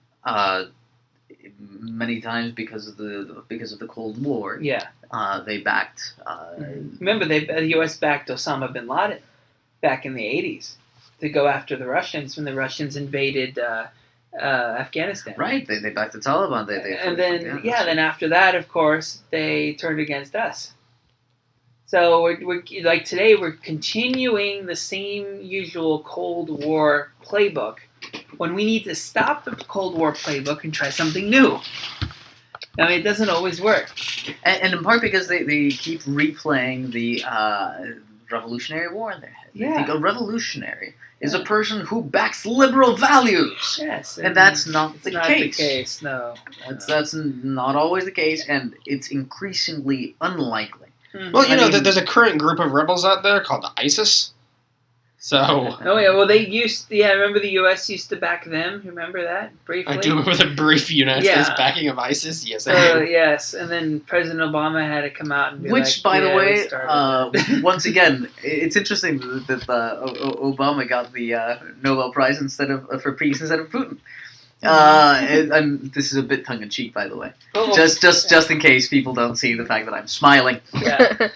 many times because of the Cold War, they backed. Remember, the U.S. backed Osama bin Laden back in the 80s. To go after the Russians when the Russians invaded Afghanistan. Right, they backed the Taliban. Then after that, of course, they turned against us. So we're like today, we're continuing the same usual Cold War playbook when we need to stop the Cold War playbook and try something new. I mean, it doesn't always work. And in part because they keep replaying the Revolutionary War in their head. They think a revolutionary is a person who backs liberal values. Yes. And that's not the case. The case, no. That's not always the case, and it's increasingly unlikely. Well, there's a current group of rebels out there called ISIS. So Oh yeah, well remember the U.S. used to back them. Remember that briefly? I do remember the brief United Yeah. States backing of ISIS. Yes, I do. Yes, and then President Obama had to come out and be Which, like, by the "Yeah, we way, started that." once again, it's interesting that Obama got the Nobel Prize for peace instead of Putin. And this is a bit tongue in cheek, by the way. Oh, Just in case people don't see the fact that I'm smiling. yeah.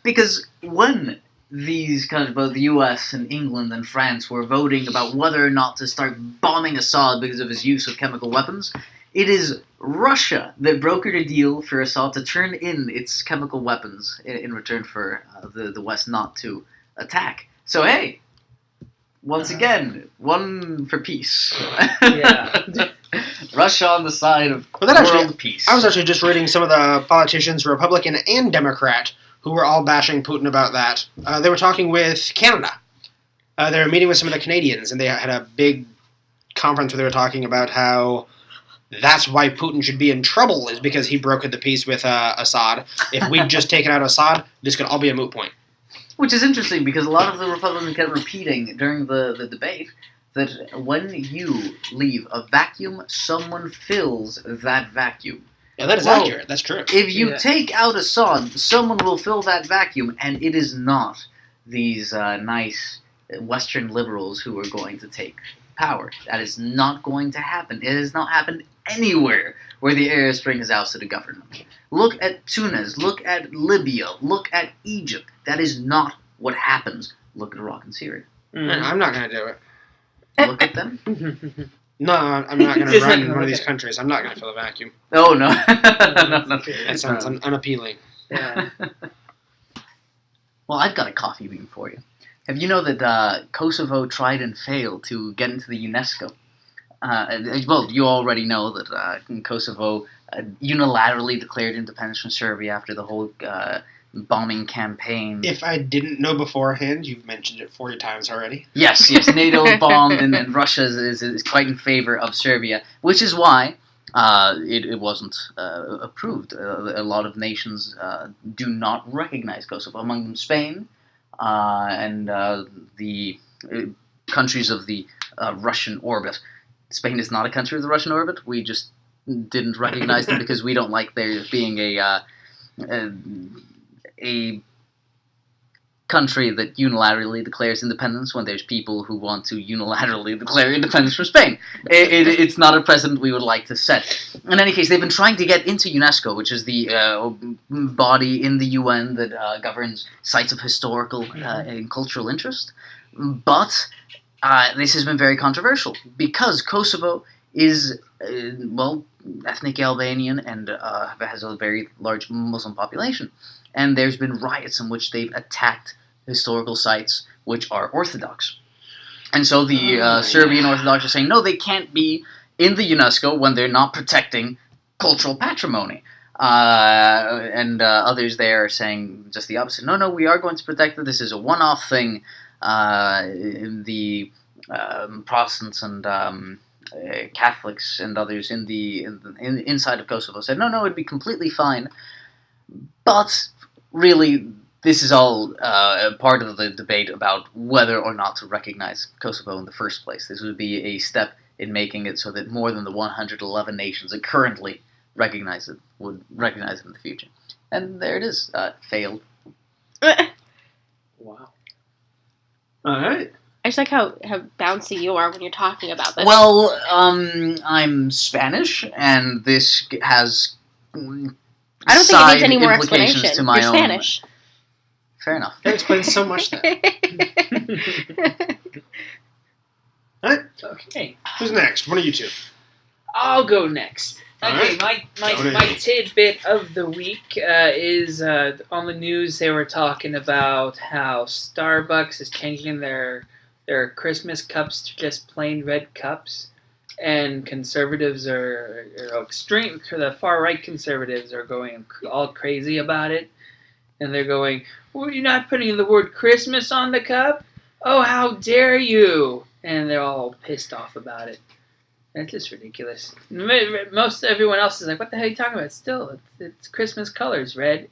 Because when these both the U.S. and England and France were voting about whether or not to start bombing Assad because of his use of chemical weapons, it is Russia that brokered a deal for Assad to turn in its chemical weapons in return for the West not to attack. So hey, once again, one for peace. Yeah. Russia on the side of Well, that world actually, peace. I was actually just reading some of the politicians, Republican and Democrat, who were all bashing Putin about that. They were talking with Canada. They were meeting with some of the Canadians, and they had a big conference where they were talking about how that's why Putin should be in trouble, is because he brokered the peace with Assad. If we'd just taken out Assad, this could all be a moot point. Which is interesting, because a lot of the Republicans kept repeating during the debate that when you leave a vacuum, someone fills that vacuum. Yeah, that is Well, accurate. That's true. If you Yeah. take out Assad, someone will fill that vacuum, and it is not these nice Western liberals who are going to take power. That is not going to happen. It has not happened anywhere where the Arab Spring has ousted a government. Look at Tunis. Look at Libya. Look at Egypt. That is not what happens. Look at Iraq and Syria. Man, I'm not going to do it. Look at them. No, I'm not going to Just run like- one of these countries. I'm not going to fill a vacuum. Oh, no. No. That sounds unappealing. Yeah. Well, I've got a coffee bean for you. Have you know that Kosovo tried and failed to get into the UNESCO? Well, you already know that Kosovo unilaterally declared independence from Serbia after the whole bombing campaign. If I didn't know beforehand, you've mentioned it 40 times already. Yes, NATO bombed, and Russia is quite in favor of Serbia, which is why it wasn't approved. A lot of nations do not recognize Kosovo, among them Spain and the countries of the Russian orbit. Spain is not a country of the Russian orbit. We just didn't recognize them because we don't like there being a country that unilaterally declares independence when there's people who want to unilaterally declare independence from Spain. It's not a precedent we would like to set. In any case, they've been trying to get into UNESCO, which is the body in the UN that governs sites of historical and cultural interest. But this has been very controversial because Kosovo is, ethnic Albanian and has a very large Muslim population. And there's been riots in which they've attacked historical sites which are Orthodox. And so the Serbian Orthodox are saying, no, they can't be in the UNESCO when they're not protecting cultural patrimony. And others there are saying just the opposite. No, we are going to protect it. This is a one-off thing. The Protestants and Catholics and others inside of Kosovo said, no, it'd be completely fine. But really, this is all part of the debate about whether or not to recognize Kosovo in the first place. This would be a step in making it so that more than the 111 nations that currently recognize it would recognize it in the future. And there it is. Failed. Wow. All right. I just like how bouncy you are when you're talking about this. Well, I'm Spanish, and this has I don't think it needs any more implications explanation. to my You're own. Spanish. Fair enough. That explains so much there. All right. Okay. Who's next? One of you two. I'll go next. All Okay, right. my tidbit of the week is on the news. They were talking about how Starbucks is changing their Christmas cups to just plain red cups, and conservatives are extreme. The far right conservatives are going all crazy about it, and they're going, "Well, you're not putting the word Christmas on the cup? Oh, how dare you!" And they're all pissed off about it. It's just ridiculous. Most everyone else is like, "What the hell are you talking about?" Still, it's Christmas colors, red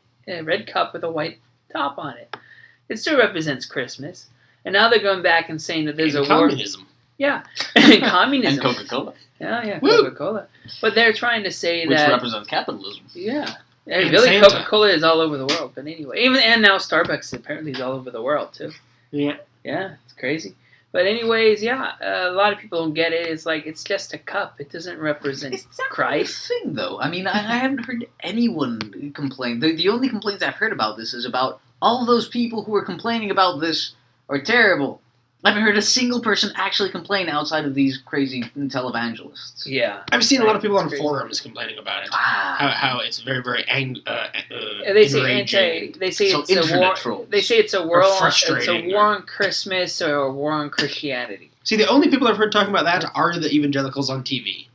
cup with a white top on it. It still represents Christmas. And now they're going back and saying that there's And a war. communism. Yeah, and communism. And Coca-Cola, Yeah, Woo! Coca-Cola. But they're trying to say which that. represents capitalism. Yeah. And Really, Santa. Coca-Cola is all over the world. But anyway, and now Starbucks apparently is all over the world too. Yeah. Yeah, it's crazy. But anyways, yeah, a lot of people don't get it. It's like it's just a cup. It doesn't represent It's not Christ. a thing, though. I mean, I haven't heard anyone complain. The only complaints I've heard about this is about all those people who are complaining about this are terrible. I haven't heard a single person actually complain outside of these crazy televangelists. Yeah. I've seen a lot of people on It's crazy. forums complaining about it. Ah, How it's very, very They say enraging. They say So it's a internet war. trolls. They say it's a war. It's a frustrating, war on Christmas or a war on Christianity. See, the only people I've heard talking about that are the evangelicals on TV.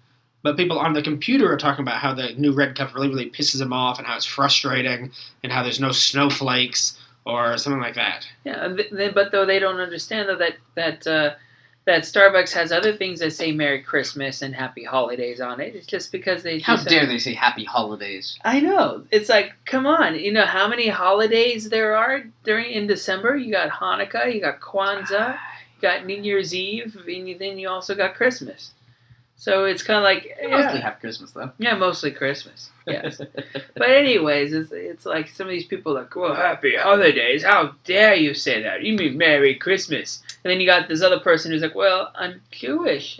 But people on the computer are talking about how the new red cup really, really pisses them off and how it's frustrating and how there's no snowflakes or something like that. Yeah, but though they don't understand though that Starbucks has other things that say Merry Christmas and Happy Holidays on it. It's just because they. how dare they say Happy Holidays? I know. It's like, come on. You know how many holidays there are in December? You got Hanukkah, you got Kwanzaa, you got New Year's Eve, and then you also got Christmas. So it's kind of like, They mostly have Christmas, though. yeah, mostly Christmas. Yes. But anyways, it's like some of these people are like, well, Happy Holidays. How dare you say that? You mean Merry Christmas. And then you got this other person who's like, well, I'm Jewish.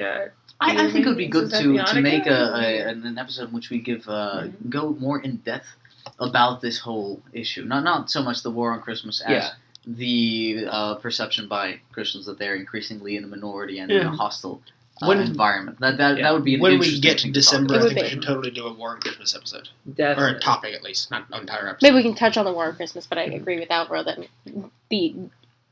I think it would be good Is that to Hanukkah? make an episode in which we give go more in depth about this whole issue. Not so much the war on Christmas as Yeah. the perception by Christians that they're increasingly in a minority and in a Yeah. hostile When- environment. That Yeah. would be an When we interesting get to thing to talk December, It I would think we be. should totally do a War on Christmas episode. Definitely. Or a topic, at least, not an entire episode. Maybe we can touch on the war on Christmas, but I agree with Alvaro that the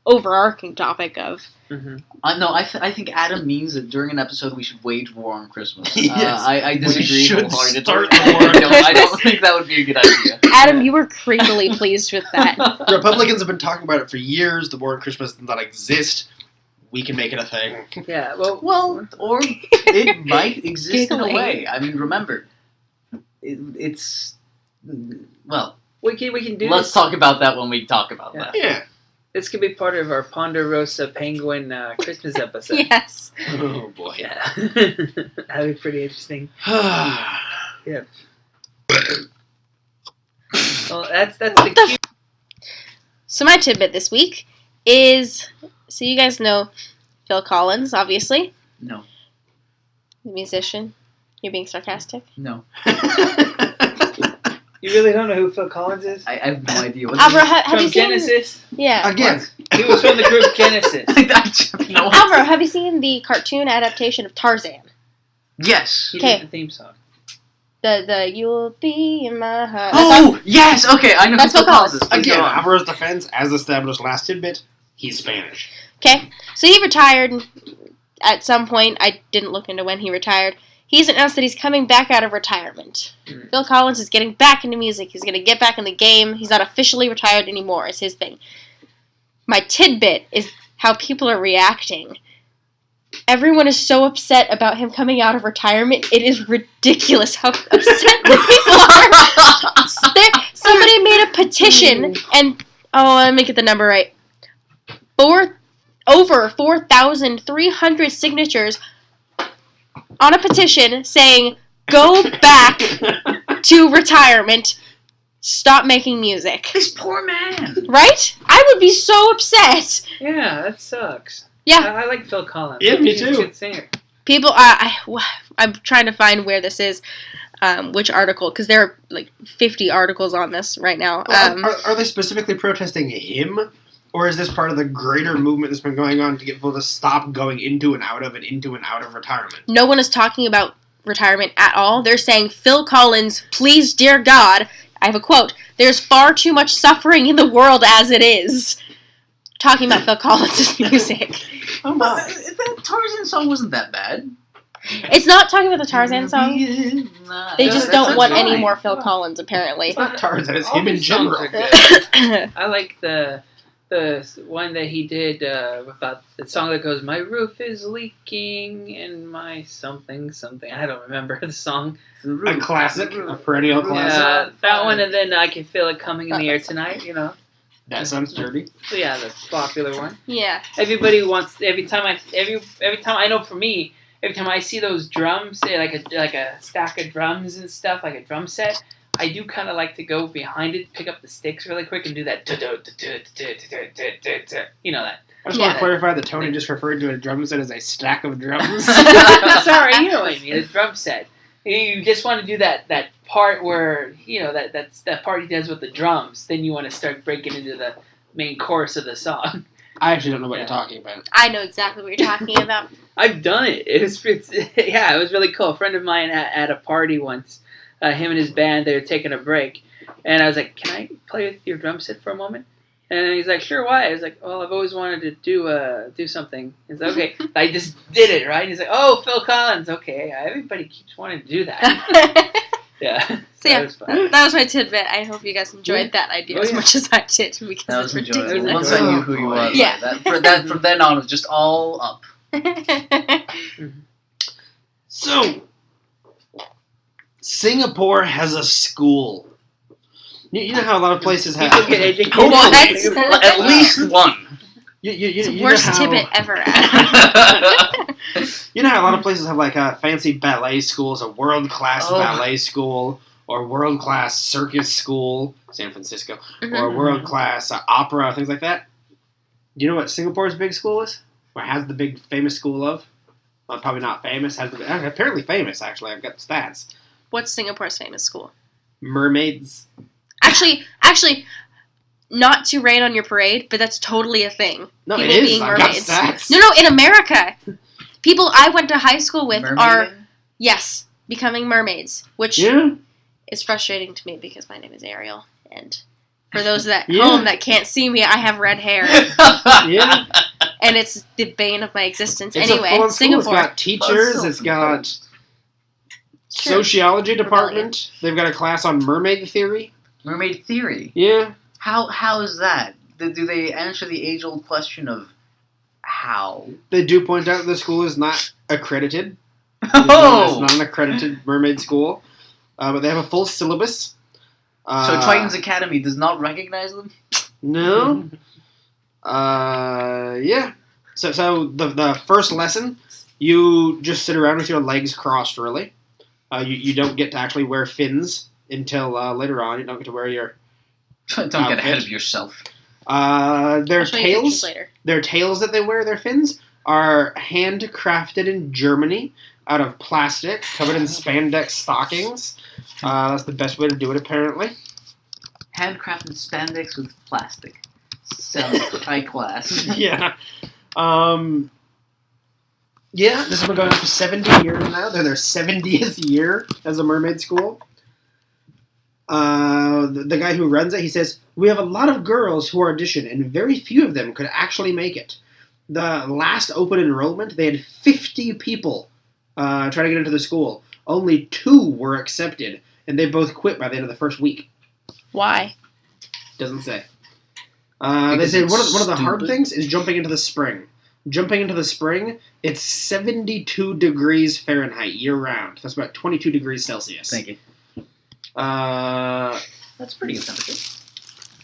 overarching topic of Mm-hmm. No, I think Adam means that during an episode we should wage war on Christmas. Yes. I disagree should wholeheartedly. start the war on I don't think that would be a good idea. Adam, you were creepily pleased with that. Republicans have been talking about it for years. The War on Christmas does not exist. We can make it a thing. Yeah, well, Well, or it might exist in a Giggling. way. I mean, remember, it's well. we can do Let's this. talk about that when we talk about Yeah. that. Yeah. This could be part of our Ponderosa Penguin Christmas episode. Yes. Oh, boy. Yeah. That'd be pretty interesting. Well, that's the cue. So my tidbit this week is, so you guys know Phil Collins, obviously, No, the musician. You're being sarcastic. no, You really don't know who Phil Collins is? I have no idea. What Alvaro, have From you seen? Genesis? Yeah. Again. He was from the group Genesis. no. Alvaro, have you seen the cartoon adaptation of Tarzan? Yes. He Okay. did the theme song. The You'll Be in My Heart. Oh yes. Okay, I know. That's who Phil Phil Collins is. Collins. Please Again, go on. Alvaro's defense, as established last tidbit, he's Spanish. Okay, so he retired at some point. I didn't look into when he retired. He's announced that he's coming back out of retirement. Mm. Phil Collins is getting back into music. He's going to get back in the game. He's not officially retired anymore. It's his thing. My tidbit is how people are reacting. Everyone is so upset about him coming out of retirement. It is ridiculous how upset people are. Somebody made a petition, and let me get the number right. Over 4,300 signatures on a petition saying, "Go back to retirement. Stop making music." This poor man. Right? I would be so upset. Yeah, that sucks. Yeah. I like Phil Collins. Yeah, me He's a too. good singer. People, I'm trying to find where this is, which article, because there are like 50 articles on this right now. Are they specifically protesting him? Or is this part of the greater movement that's been going on to get people to stop going into and out of retirement? No one is talking about retirement at all. They're saying, Phil Collins, please, dear God, I have a quote, "There's far too much suffering in the world as it is." Talking about Phil Collins' music. Oh, but that Tarzan song wasn't that bad. It's not talking about the Tarzan song. They just That's don't want fine. any more Phil Collins, apparently. It's not Tarzan, it's All him in these songs general. are good. I like the one that he did about the song that goes, "My roof is leaking and my something something." I don't remember the song. A classic, a perennial classic. Yeah, that one, and then I can feel it coming in the air tonight. You know. That sounds dirty. So yeah, the popular one. Yeah. Everybody wants every time I know for me, every time I see those drums, like a stack of drums and stuff, like a drum set, I do kind of like to go behind it, pick up the sticks really quick, and do that. You know that. I just want to clarify that Tony just referred to a drum set as a stack of drums. Sorry, you know what I mean. A drum set. You just want to do that part where that's that part he does with the drums. Then you want to start breaking into the main chorus of the song. I actually don't know what you're talking about. I know exactly what you're talking about. I've done it. It was really cool. A friend of mine at a party once, him and his band, they were taking a break, and I was like, "Can I play with your drum set for a moment?" And he's like, "Sure, why?" I was like, "Well, I've always wanted to do something." He's like, "Okay." I just did it, right? He's like, "Oh, Phil Collins." Okay, everybody keeps wanting to do that. Yeah. So yeah, that was my tidbit. I hope you guys enjoyed that idea as much as I did because That was it's enjoyable. ridiculous. Once I knew who you was, Yeah. from then on, it was just all up. So, Singapore has a school. You know how a lot of places have... People get educated. What? At least one. It's the you worst know how, tidbit ever. Adam. You know how a lot of places have like fancy ballet schools, a world-class Oh. ballet school, or world-class circus school, San Francisco, or world-class opera, things like that? Do you know what Singapore's big school is? Or has the big famous school of? Well, probably not famous. Apparently famous, actually. I've got the stats. What's Singapore's famous school? Mermaids. Actually, not to rain on your parade, but that's totally a thing. No, People it is. being I've got mermaids. stats. No, in America, people I went to high school with are Mermaiding? becoming mermaids, which Yeah. is frustrating to me because my name is Ariel, and for those at Yeah. home that can't see me, I have red hair, Yeah. and it's the bane of my existence. It's a Anyway, full-on school. Singapore. It's got teachers. so It's got Sure. sociology department. They've got a class on mermaid theory. Mermaid theory. Yeah. How is that? Do they answer the age-old question of how? They do point out the school is not accredited. It's Oh! not an accredited mermaid school. But they have a full syllabus. So Triton's Academy does not recognize them? No. Yeah. So the first lesson, you just sit around with your legs crossed, really. You don't get to actually wear fins until later on. You don't get to wear your... Don't get ahead of yourself. Their I'll show you pictures tails... later. Their tails that they wear, their fins, are handcrafted in Germany out of plastic, covered in spandex stockings. That's the best way to do it, apparently. Handcrafted spandex with plastic. Sounds high class. Yeah. Yeah, this has been going on for 70 years now. They're their 70th year as a mermaid school. The guy who runs it, he says, "We have a lot of girls who audition, and very few of them could actually make it. The last open enrollment, they had 50 people trying to get into the school. Only 2 were accepted, and they both quit by the end of the first week." Why? Doesn't say. They Because say it's one of the hard stupid. things is jumping into the spring. Jumping into the spring, it's 72 degrees Fahrenheit year-round. That's about 22 degrees Celsius. Thank you. That's pretty good temperature.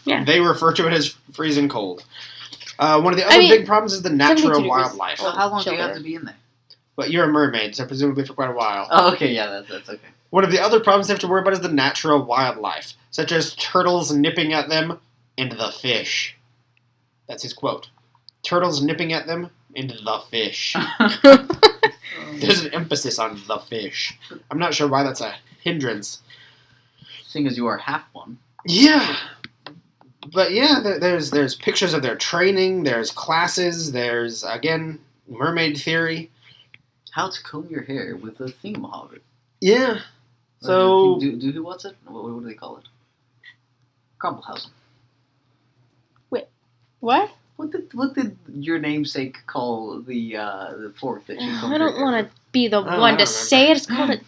Yeah. They refer to it as freezing cold. One of the other big problems is the 72 natural degrees. wildlife. Well, how long do you Chiller. have to be in there? But you're a mermaid, so presumably for quite a while. Oh, okay, yeah, that's okay. One of the other problems they have to worry about is the natural wildlife, such as turtles nipping at them and the fish. That's his quote. Turtles nipping at them and the fish. There's an emphasis on the fish. I'm not sure why that's a hindrance. Seeing as you are half one. Yeah. But yeah, there's pictures of their training, there's classes, there's, again, mermaid theory. How to comb your hair with a thingamahobber. Yeah. So... Do what's it? What do they call it? Crumpelhausen. What? What did your namesake call the fork that you combed I don't want to be the I one don't to say it. It's called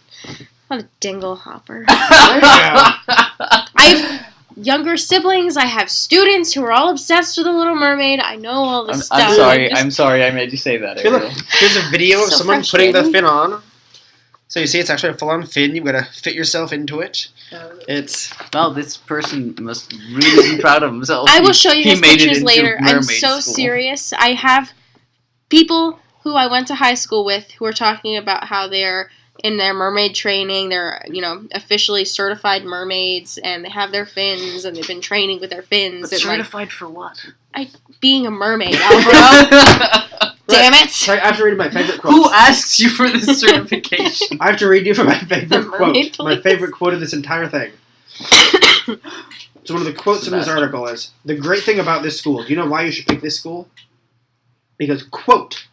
a dingle hopper. There you go. I have younger siblings. I have students who are all obsessed with the Little Mermaid. I know all this stuff. I'm sorry I made you say that. Hey, look, here's a video of So someone putting the frustrating. fin on. So you see it's actually a full-on fin. You've got to fit yourself into it. It's Well, this person must really be proud of himself. I will show you He his made it pictures into later. I'm mermaid so school. serious. I have people who I went to high school with who are talking about how they're in their mermaid training. They're, officially certified mermaids, and they have their fins, and they've been training with their fins. But and, certified for what? being a mermaid, Alvaro. Damn it! sorry. I have to read my favorite quote. Who asks you for this certification? I have to read you for my favorite The mermaid quote. My police. favorite quote of this entire thing. So one of the quotes in this article is, "The great thing about this school, do you know why you should pick this school? Because, quote,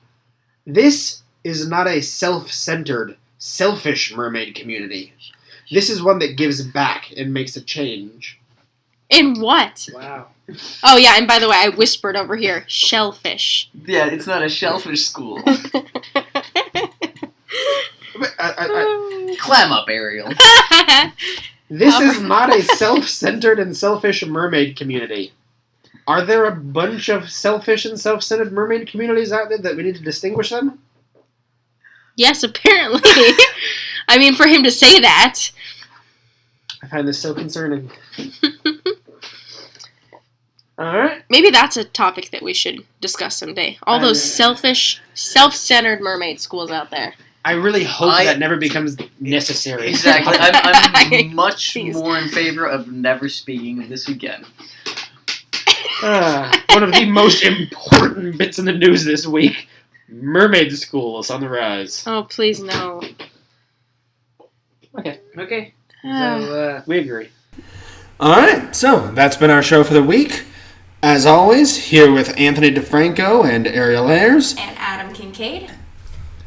this is not a self-centered, selfish mermaid community. This is one that gives back and makes a change." In what? Wow. Oh, yeah, and by the way, I whispered over here, shellfish. Yeah, it's not a shellfish school. Clam up, Ariel. This is not a self-centered and selfish mermaid community. Are there a bunch of selfish and self-centered mermaid communities out there that we need to distinguish them? Yes, apparently. I mean, for him to say that. I find this so concerning. Alright. Maybe that's a topic that we should discuss someday. All those selfish, self-centered mermaid schools out there. I really hope that never becomes necessary. Exactly. I'm much Please. more in favor of never speaking of this again. One of the most important bits in the news this week. Mermaid schools on the rise. Oh, please no. Okay. Okay. Ah. So, We agree. Alright, so that's been our show for the week. As always, here with Anthony DeFranco and Ariel Ayers. And Adam Kincaid.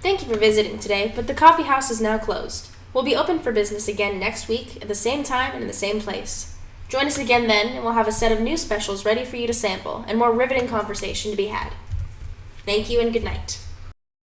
Thank you for visiting today, but the coffee house is now closed. We'll be open for business again next week at the same time and in the same place. Join us again then, and we'll have a set of new specials ready for you to sample and more riveting conversation to be had. Thank you and good night.